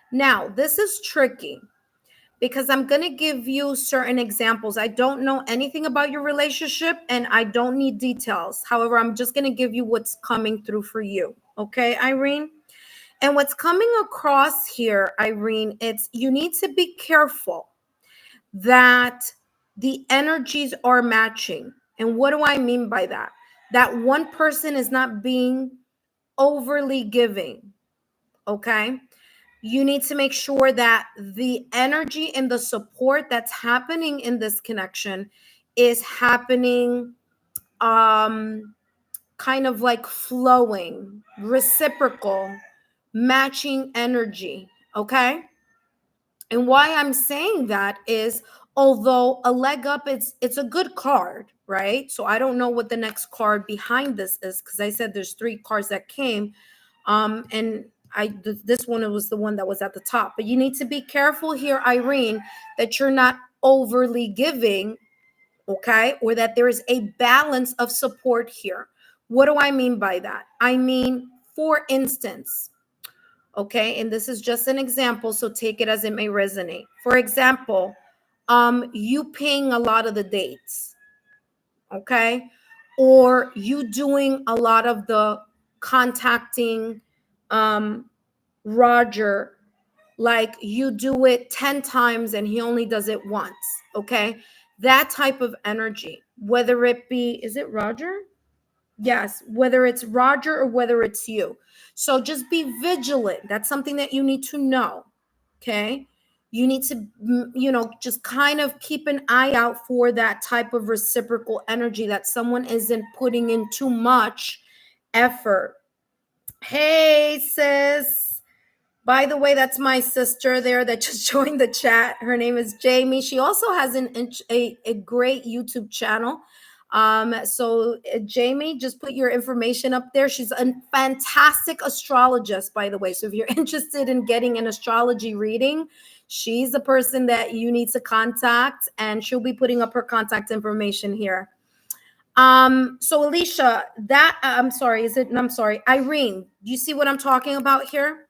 Now, this is tricky because I'm going to give you certain examples. I don't know anything about your relationship and I don't need details. However, I'm just going to give you what's coming through for you. Okay, Irene? And what's coming across here, Irene, it's you need to be careful that the energies are matching. And what do I mean by that? That one person is not being overly giving, okay? You need to make sure that the energy and the support that's happening in this connection is happening kind of like flowing, reciprocal, matching energy. Okay. And why I'm saying that is, although a leg up, it's a good card, right? So I don't know what the next card behind this is, because I said there's 3 cards that came. And this one, it was the one that was at the top. But you need to be careful here, Irene, that you're not overly giving, okay? Or that there is a balance of support here. What do I mean by that? I mean, for instance, okay, and this is just an example, so take it as it may resonate. For example, you paying a lot of the dates, okay? Or you doing a lot of the contacting Roger, like you do it 10 times and he only does it once, okay? That type of energy, whether it be, is it Roger? Yes, whether it's Roger or whether it's you. So just be vigilant. That's something that you need to know. Okay. You need to, just kind of keep an eye out for that type of reciprocal energy, that someone isn't putting in too much effort. Hey, sis. By the way, that's my sister there that just joined the chat. Her name is Jamie. She also has a great YouTube channel. So Jamie, just put your information up there. She's a fantastic astrologist, by the way. So if you're interested in getting an astrology reading, she's the person that you need to contact, and she'll be putting up her contact information here. So Alicia, I'm sorry, Irene, do you see what I'm talking about here?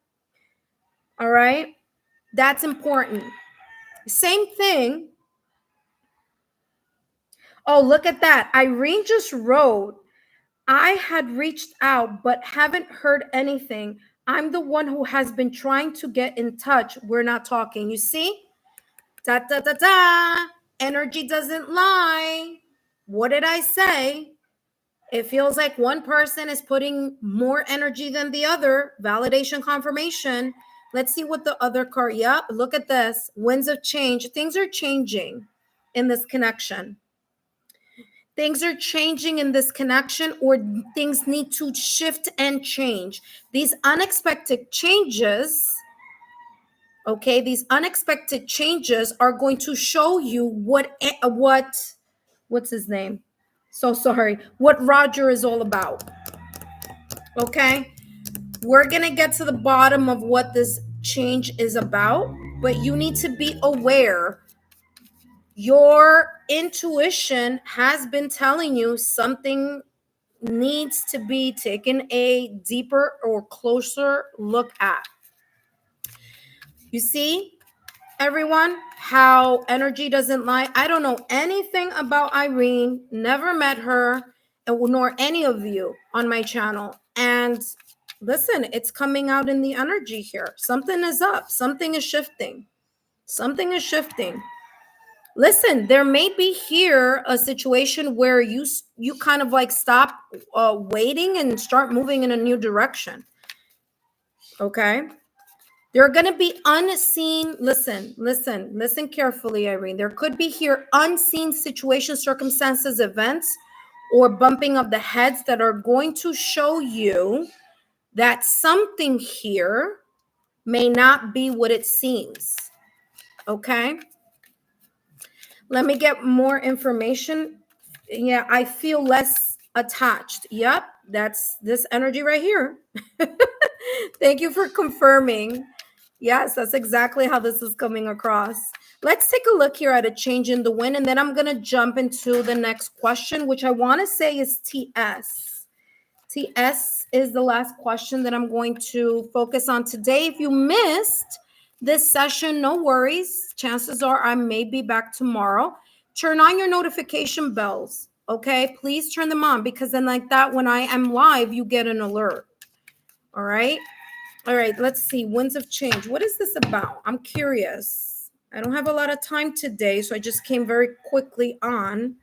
All right. That's important. Same thing. Oh, look at that. Irene just wrote, I had reached out, but haven't heard anything. I'm the one who has been trying to get in touch. We're not talking. You see? Da, da, da, da. Energy doesn't lie. What did I say? It feels like one person is putting more energy than the other. Validation, confirmation. Let's see what the other card. Yep, look at this. Winds of change. Things are changing in this connection. Things are changing in this connection, or things need to shift and change. These unexpected changes, okay, these unexpected changes are going to show you what's his name? So sorry. What Roger is all about. Okay? We're going to get to the bottom of what this change is about, but you need to be aware. Your intuition has been telling you something needs to be taken a deeper or closer look at. You see, everyone, how energy doesn't lie. I don't know anything about Irene, never met her, nor any of you on my channel. And listen, it's coming out in the energy here. Something is up. Something is shifting. Something is shifting. Listen, there may be here a situation where you kind of like stop waiting and start moving in a new direction. Okay. There are going to be unseen, listen carefully, Irene. There could be here unseen situations, circumstances, events, or bumping of the heads that are going to show you that something here may not be what it seems. Okay? Let me get more information. Yeah, I feel less attached. Yep, that's this energy right here. Thank you for confirming. Yes, that's exactly how this is coming across. Let's take a look here at a change in the wind, and then I'm going to jump into the next question, which I want to say is TS. TS is the last question that I'm going to focus on today. If you missed this session, no worries. Chances are I may be back tomorrow. Turn on your notification bells, okay? Please turn them on, because then like that, when I am live, you get an alert. All right? All right, let's see. Winds of change. What is this about? I'm curious. I don't have a lot of time today, so I just came very quickly on.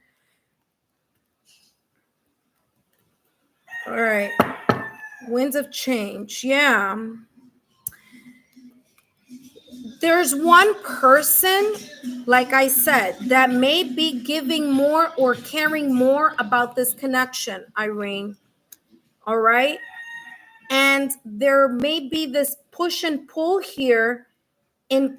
All right. Winds of change. Yeah. There's one person, like I said, that may be giving more or caring more about this connection, Irene. All right. And there may be this push and pull here in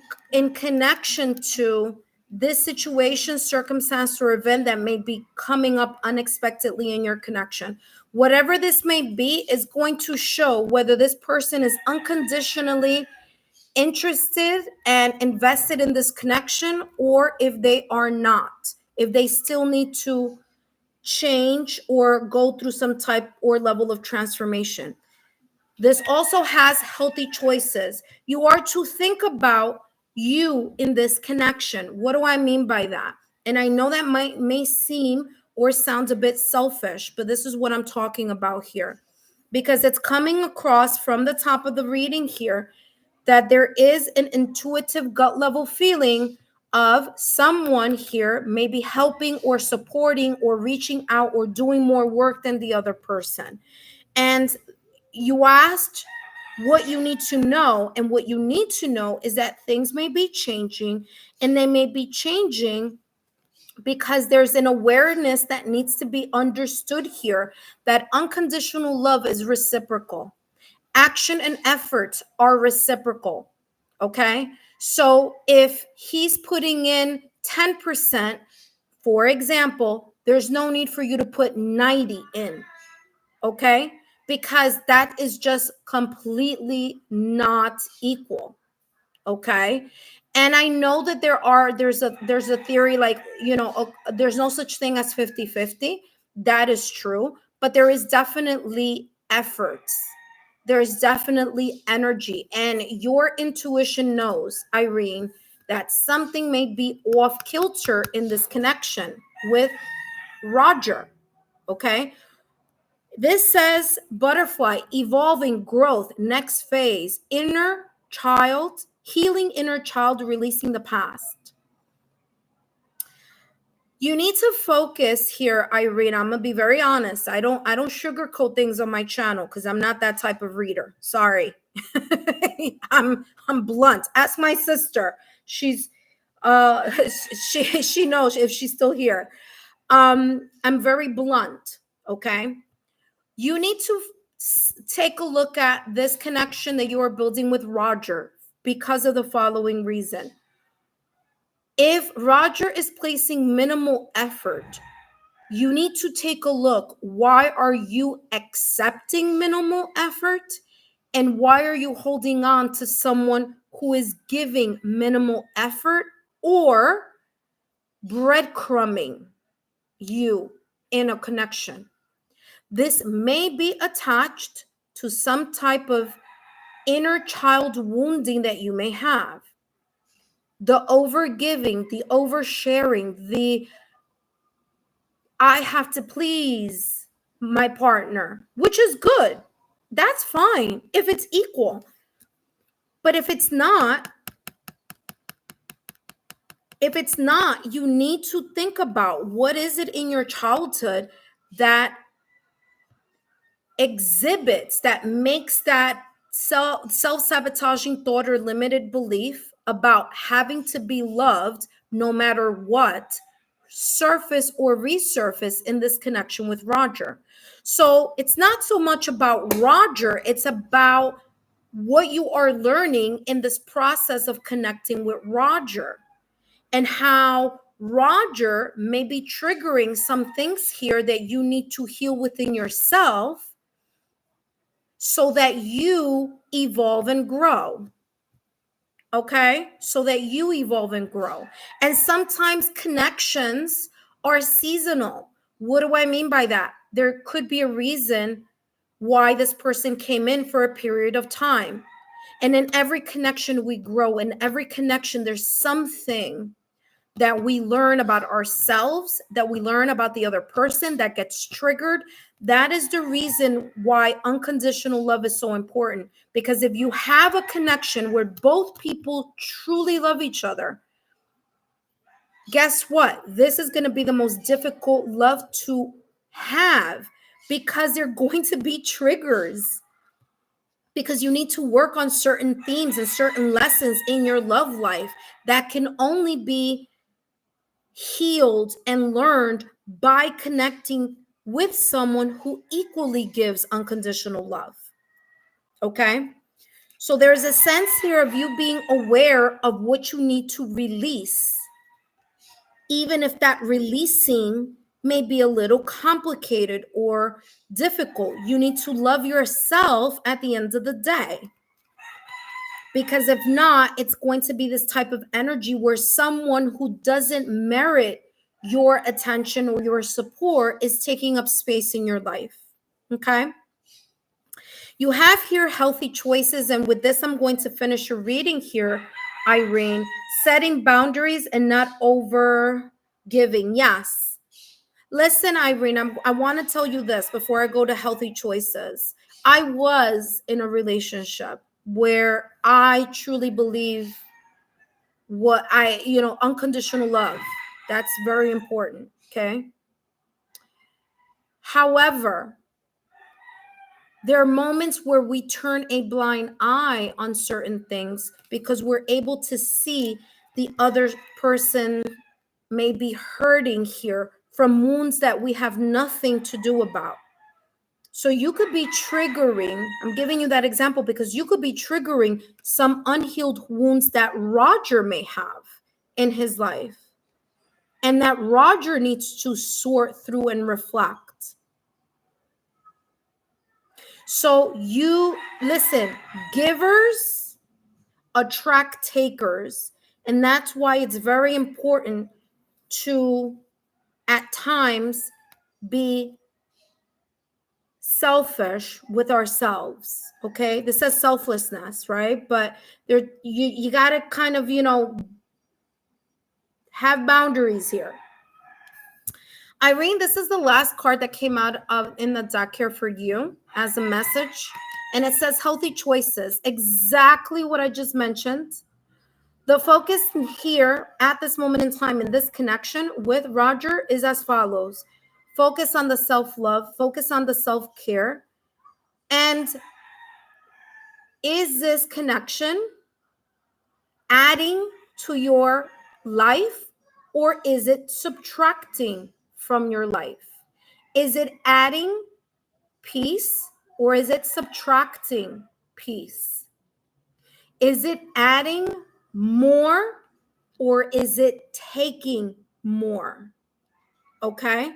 connection to this situation, circumstance, or event that may be coming up unexpectedly in your connection. Whatever this may be is going to show whether this person is unconditionally interested and invested in this connection, or if they are not, if they still need to change or go through some type or level of transformation. This also has healthy choices. You are to think about you in this connection. What do I mean by that? And I know that may seem or sound a bit selfish, but this is what I'm talking about here, because it's coming across from the top of the reading here that there is an intuitive gut level feeling of someone here maybe helping or supporting or reaching out or doing more work than the other person. And you asked what you need to know, and what you need to know is that things may be changing, and they may be changing because there's an awareness that needs to be understood here, that unconditional love is reciprocal. Action and effort are reciprocal. Okay. So if he's putting in 10%, for example, there's no need for you to put 90 in. Okay. Because that is just completely not equal. Okay. And I know that there's a theory like, there's no such thing as 50-50. That is true. But there is definitely efforts. There's definitely energy. And your intuition knows, Irene, that something may be off kilter in this connection with Roger. Okay. This says butterfly, evolving, growth, next phase, inner child, healing inner child, releasing the past. You need to focus here, Irene. I'm gonna be very honest. I don't sugarcoat things on my channel because I'm not that type of reader. Sorry. I'm blunt. Ask my sister. She's she knows if she's still here. I'm very blunt, okay? You need to take a look at this connection that you are building with Roger because of the following reason. If Roger is placing minimal effort, you need to take a look. Why are you accepting minimal effort? And why are you holding on to someone who is giving minimal effort or breadcrumbing you in a connection? This may be attached to some type of inner child wounding that you may have. The overgiving, the oversharing, the I have to please my partner, which is good. That's fine if it's equal. But if it's not, you need to think about what is it in your childhood that exhibits, that makes that self-sabotaging thought or limited belief about having to be loved no matter what surface or resurface in this connection with Roger. So it's not so much about Roger, it's about what you are learning in this process of connecting with Roger, and how Roger may be triggering some things here that you need to heal within yourself so that you evolve and grow. Okay? So that you evolve and grow. And sometimes connections are seasonal. What do I mean by that? There could be a reason why this person came in for a period of time. And in every connection we grow. In every connection, there's something that we learn about ourselves, that we learn about the other person, that gets triggered. That is the reason why unconditional love is so important. Because if you have a connection where both people truly love each other, guess what? This is going to be the most difficult love to have, because they're going to be triggers. because you need to work on certain themes and certain lessons in your love life that can only be healed and learned by connecting with someone who equally gives unconditional love. Okay? So there's a sense here of you being aware of what you need to release, even if that releasing may be a little complicated or difficult. You need to love yourself at the end of the day. Because if not, it's going to be this type of energy where someone who doesn't merit your attention or your support is taking up space in your life. Okay? You have here healthy choices. And with this, I'm going to finish your reading here, Irene. Setting boundaries and not over giving. Yes. Listen, Irene, I want to tell you this before I go to healthy choices. I was in a relationship where I truly believe unconditional love. That's very important. Okay. However, there are moments where we turn a blind eye on certain things because we're able to see the other person may be hurting here from wounds that we have nothing to do about. So you could be triggering, I'm giving you that example because you could be triggering some unhealed wounds that Roger may have in his life, and that Roger needs to sort through and reflect. So you listen, givers attract takers. And that's why it's very important to, at times, be selfish with ourselves. Okay. This says selflessness, right? But you got to kind of, have boundaries here. Irene, this is the last card that came out of in the deck here for you as a message. And it says healthy choices. Exactly what I just mentioned. The focus here at this moment in time in this connection with Roger is as follows. Focus on the self-love. Focus on the self-care. And is this connection adding to your life, or is it subtracting from your life? Is it adding peace, or is it subtracting peace? Is it adding more, or is it taking more? Okay.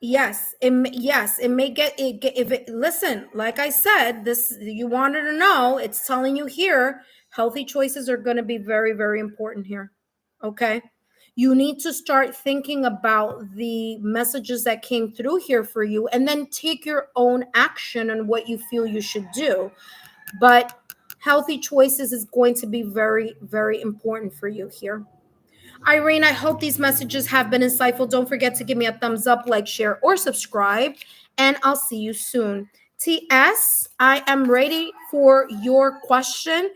Yes, it may get it if it listen, like I said, this you wanted to know, it's telling you here, healthy choices are going to be very, very important here. Okay. You need to start thinking about the messages that came through here for you and then take your own action on what you feel you should do. But healthy choices is going to be very, very important for you here. Irene, I hope these messages have been insightful. Don't forget to give me a thumbs up, like, share, or subscribe, and I'll see you soon. TS, I am ready for your question.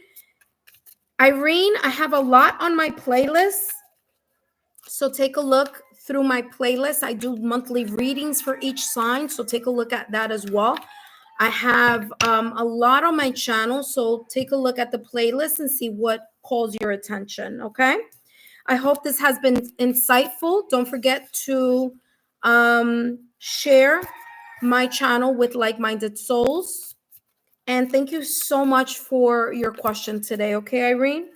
Irene, I have a lot on my playlist, so take a look through my playlist. I do monthly readings for each sign, so take a look at that as well. I have a lot on my channel, so take a look at the playlist and see what calls your attention, okay? I hope this has been insightful. Don't forget to share my channel with like-minded souls. And thank you so much for your question today. Okay, Irene?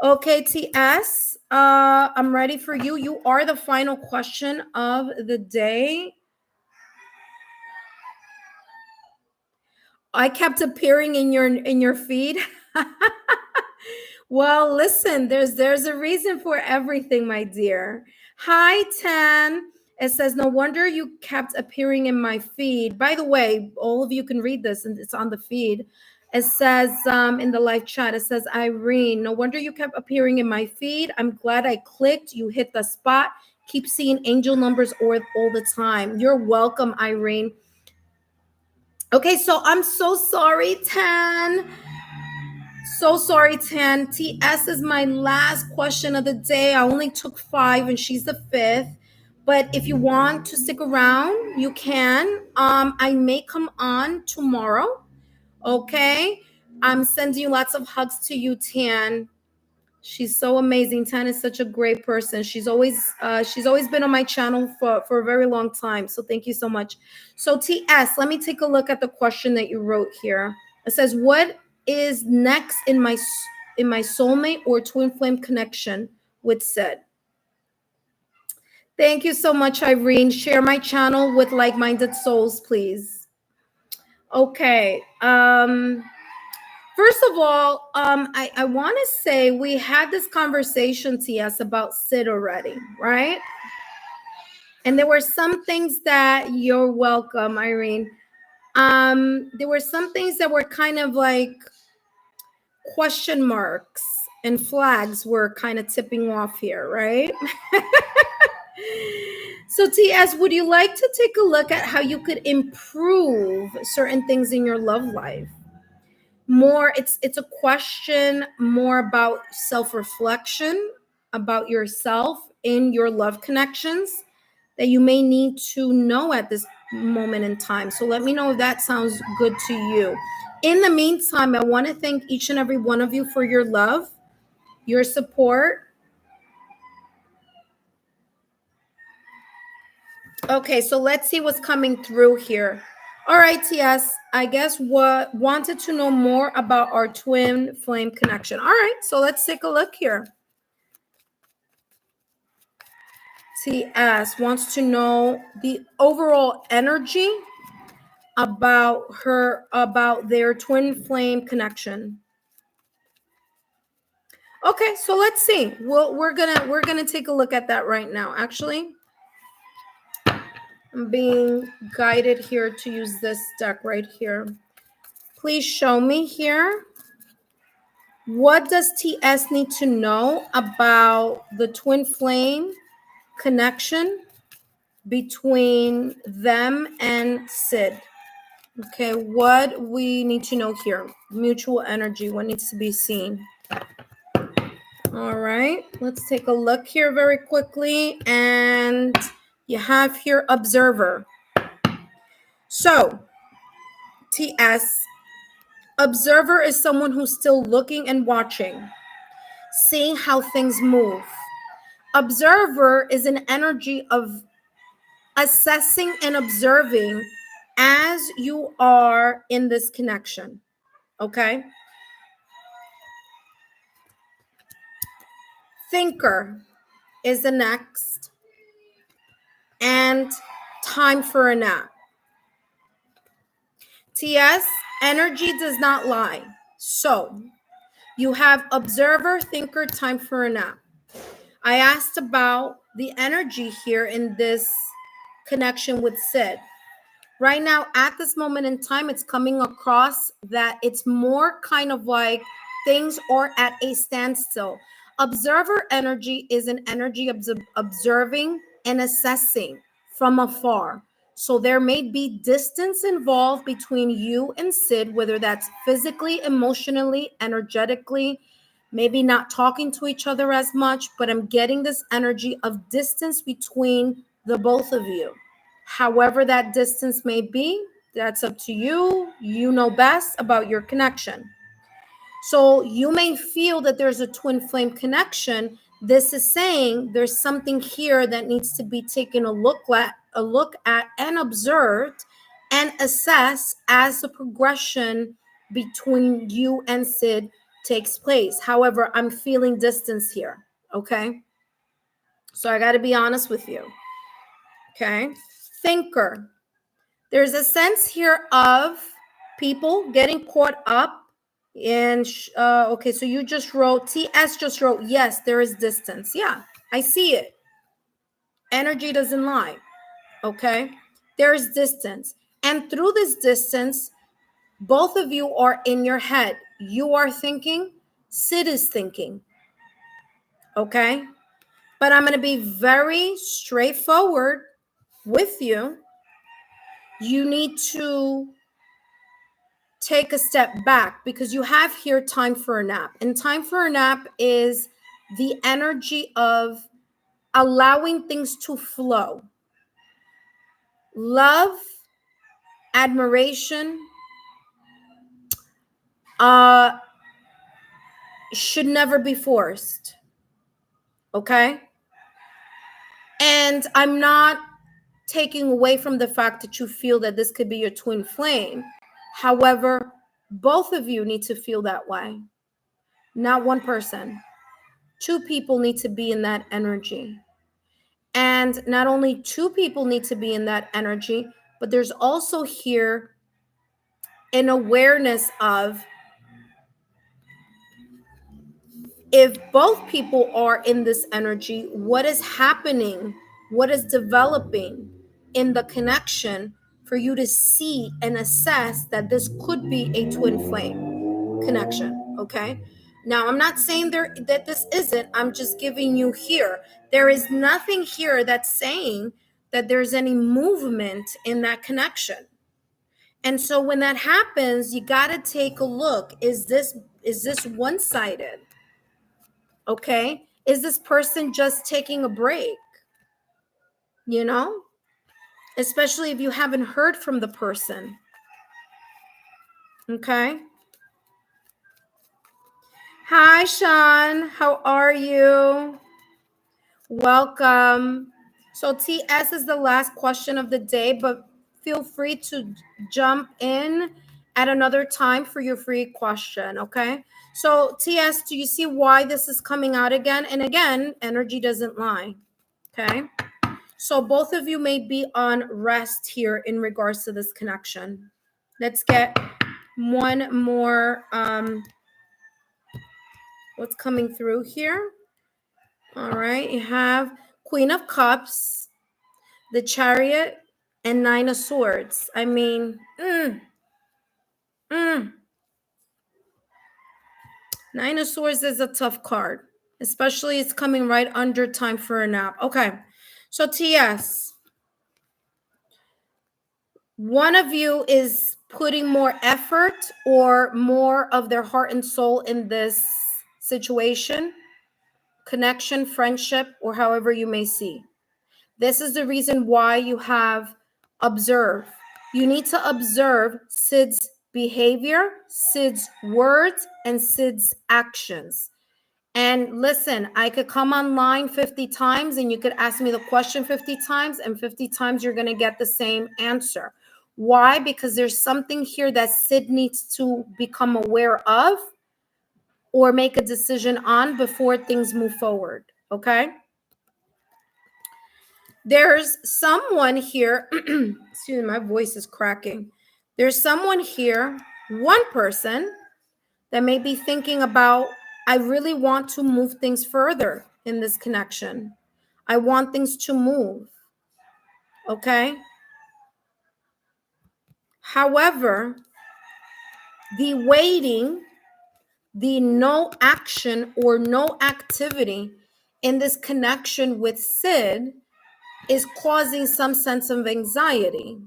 Okay, TS, I'm ready for you. You are the final question of the day. I kept appearing in your feed. Well, listen, there's a reason for everything, my dear. Hi, Tan. It says, no wonder you kept appearing in my feed. By the way, all of you can read this, and it's on the feed. It says in the live chat, it says, Irene, no wonder you kept appearing in my feed. I'm glad I clicked. You hit the spot. Keep seeing angel numbers all the time. You're welcome, Irene. Okay, so I'm so sorry, Tan. So sorry, Tan. TS is my last question of the day. I only took 5 and she's the 5th. But if you want to stick around, you can. I may come on tomorrow. Okay. I'm sending you lots of hugs to you, Tan. She's so amazing. Tan is such a great person. She's always been on my channel for a very long time. So thank you so much. So TS, let me take a look at the question that you wrote here. It says, "What is next in my soulmate or twin flame connection with Sid?" Thank you so much, Irene. Share my channel with like-minded souls, please. Okay. First of all, I want to say we had this conversation, TS, about Sid already, right? And there were some things that you're welcome, Irene. There were some things that were kind of like question marks and flags were kind of tipping off here, right? So TS, would you like to take a look at how you could improve certain things in your love life? More, it's a question more about self-reflection, about yourself in your love connections that you may need to know at this moment in time. So let me know if that sounds good to you. In the meantime, I want to thank each and every one of you for your love, your support. Okay, so let's see what's coming through here. All right, TS, I guess what wanted to know more about our twin flame connection. All right, so let's take a look here. TS wants to know the overall energy about their twin flame connection. Okay, so let's see. We're gonna take a look at that right now. Actually, I'm being guided here to use this deck right here. Please show me here. What does TS need to know about the twin flame connection between them and Sid? Okay, what we need to know here. Mutual energy, what needs to be seen. All right, let's take a look here very quickly. And you have here observer. So, TS, observer is someone who's still looking and watching, seeing how things move. Observer is an energy of assessing and observing as you are in this connection. Okay. Thinker is the next, and time for a nap. TS, energy does not lie. So you have observer, thinker, time for a nap. I asked about the energy here in this connection with Sid. Right now, at this moment in time, it's coming across that it's more kind of like things are at a standstill. Observer energy is an energy of observing and assessing from afar. So there may be distance involved between you and Sid, whether that's physically, emotionally, energetically, maybe not talking to each other as much, but I'm getting this energy of distance between the both of you. However that distance may be, that's up to you. You know best about your connection. So you may feel that there's a twin flame connection. This is saying there's something here that needs to be taken a look at and observed and assessed as the progression between you and Sid takes place. However, I'm feeling distance here. Okay. So I got to be honest with you. Okay. Thinker. There's a sense here of people getting caught up in, okay, so you just wrote, TS just wrote, yes, there is distance. Yeah, I see it. Energy doesn't lie. Okay. There is distance. And through this distance, both of you are in your head. You are thinking, Sid is thinking. Okay. But I'm going to be very straightforward with you. You need to take a step back because you have here time for a nap. And time for a nap is the energy of allowing things to flow. Love, admiration, should never be forced. Okay? And I'm not taking away from the fact that you feel that this could be your twin flame. However, both of you need to feel that way. Not one person. Two people need to be in that energy. And not only two people need to be in that energy, but there's also here an awareness of, if both people are in this energy, what is happening, what is developing in the connection for you to see and assess that this could be a twin flame connection. Okay, now I'm not saying that this isn't, I'm just giving you here, there is nothing here that's saying that there's any movement in that connection. And so when that happens, you got to take a look, is this one-sided? Okay, is this person just taking a break? You know, especially if you haven't heard from the person. Okay. Hi, Sean. How are you? Welcome. So TS is the last question of the day, but feel free to jump in at another time for your free question. Okay. So TS, do you see why this is coming out again? And again, energy doesn't lie. Okay. So both of you may be on rest here in regards to this connection. Let's get one more, what's coming through here. All right, you have Queen of Cups, the Chariot, and Nine of Swords. I mean, Nine of Swords is a tough card, especially it's coming right under time for a nap. Okay, so TS, one of you is putting more effort or more of their heart and soul in this situation, connection, friendship, or however you may see. This is the reason why you have observe. You need to observe Sid's behavior, Sid's words, and Sid's actions. And listen, I could come online 50 times and you could ask me the question 50 times, and 50 times you're going to get the same answer. Why? Because there's something here that Sid needs to become aware of or make a decision on before things move forward. Okay? There's someone here, excuse me, my voice is cracking. There's someone here, one person that may be thinking about, I really want to move things further in this connection. I want things to move. Okay? However, the waiting, the no action or no activity in this connection with Sid is causing some sense of anxiety,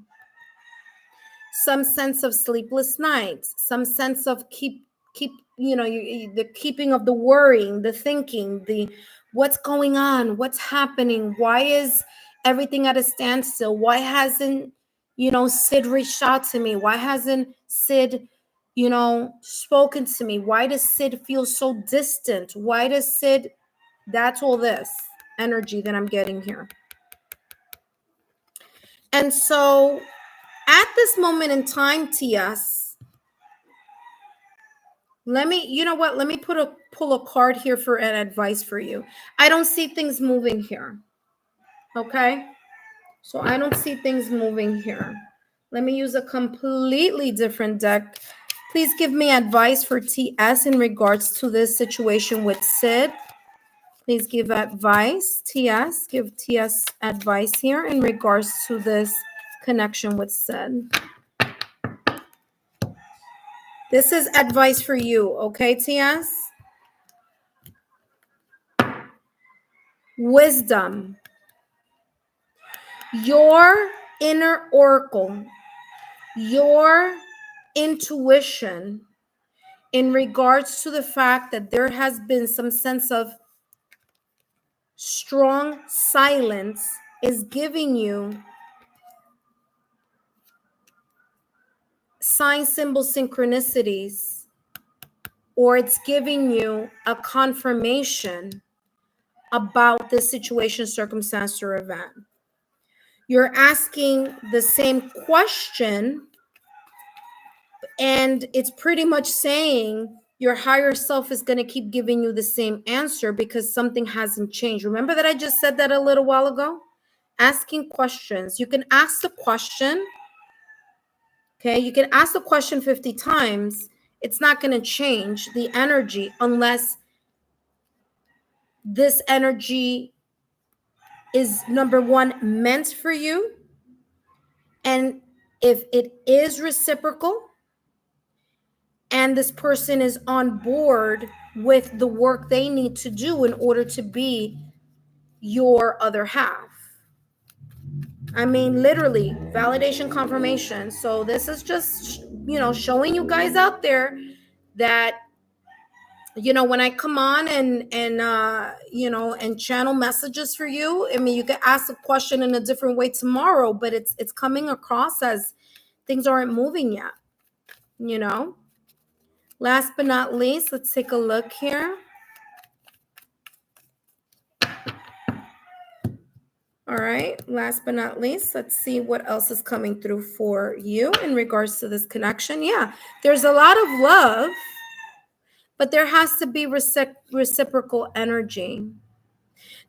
some sense of sleepless nights, some sense of keep the keeping of the worrying, the thinking, the what's going on, what's happening, why is everything at a standstill, why hasn't Sid reached out to me, why hasn't Sid spoken to me, why does Sid feel so distant, why does Sid, that's all this energy that I'm getting here. And so at this moment in time, TS, let me pull a card here for an advice for you. I don't see things moving here. Okay? So I don't see things moving here. Let me use a completely different deck. Please give me advice for TS in regards to this situation with Sid. Please give advice. TS, give TS advice here in regards to this connection with Sid. This is advice for you, okay, TS? Wisdom. Your inner oracle, your intuition in regards to the fact that there has been some sense of strong silence is giving you sign, symbol, synchronicities, or it's giving you a confirmation about the situation, circumstance, or event. You're asking the same question, and it's pretty much saying your higher self is going to keep giving you the same answer because something hasn't changed. Remember that I just said that a little while ago? Asking questions. You can ask the question. Okay, you can ask the question 50 times. It's not going to change the energy unless this energy is, number one, meant for you. And if it is reciprocal and this person is on board with the work they need to do in order to be your other half. I mean, literally, validation, confirmation. So this is just, showing you guys out there that, when I come on and and channel messages for you, I mean, you can ask a question in a different way tomorrow, but it's coming across as things aren't moving yet. Last but not least, let's take a look here. All right, last but not least, let's see what else is coming through for you in regards to this connection. Yeah, there's a lot of love, but there has to be reciprocal energy.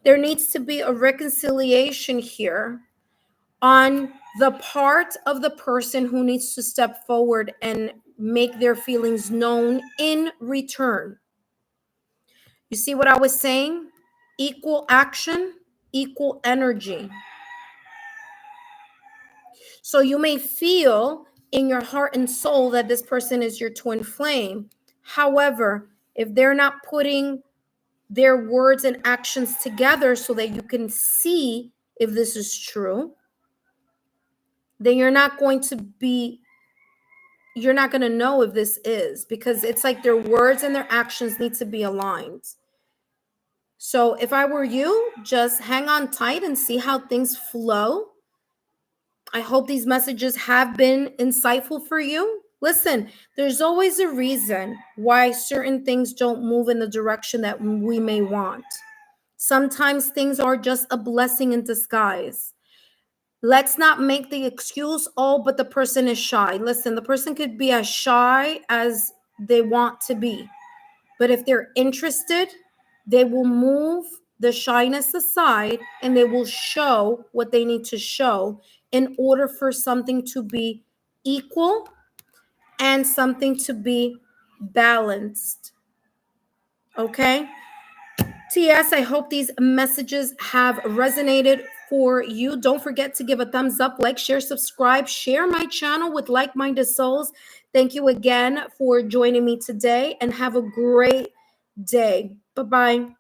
There needs to be a reconciliation here on the part of the person who needs to step forward and make their feelings known in return. You see what I was saying? Equal action, equal energy. So you may feel in your heart and soul that this person is your twin flame. However, if they're not putting their words and actions together so that you can see if this is true, then you're not going to know if this is, because it's like their words and their actions need to be aligned. So if I were you, just hang on tight and see how things flow. I hope these messages have been insightful for you. Listen, there's always a reason why certain things don't move in the direction that we may want. Sometimes things are just a blessing in disguise. Let's not make the excuse, oh, but the person is shy. Listen, the person could be as shy as they want to be. But if they're interested, they will move the shyness aside and they will show what they need to show in order for something to be equal and something to be balanced. Okay? TS, I hope these messages have resonated for you. Don't forget to give a thumbs up, like, share, subscribe, share my channel with like-minded souls. Thank you again for joining me today and have a great day. Bye-bye.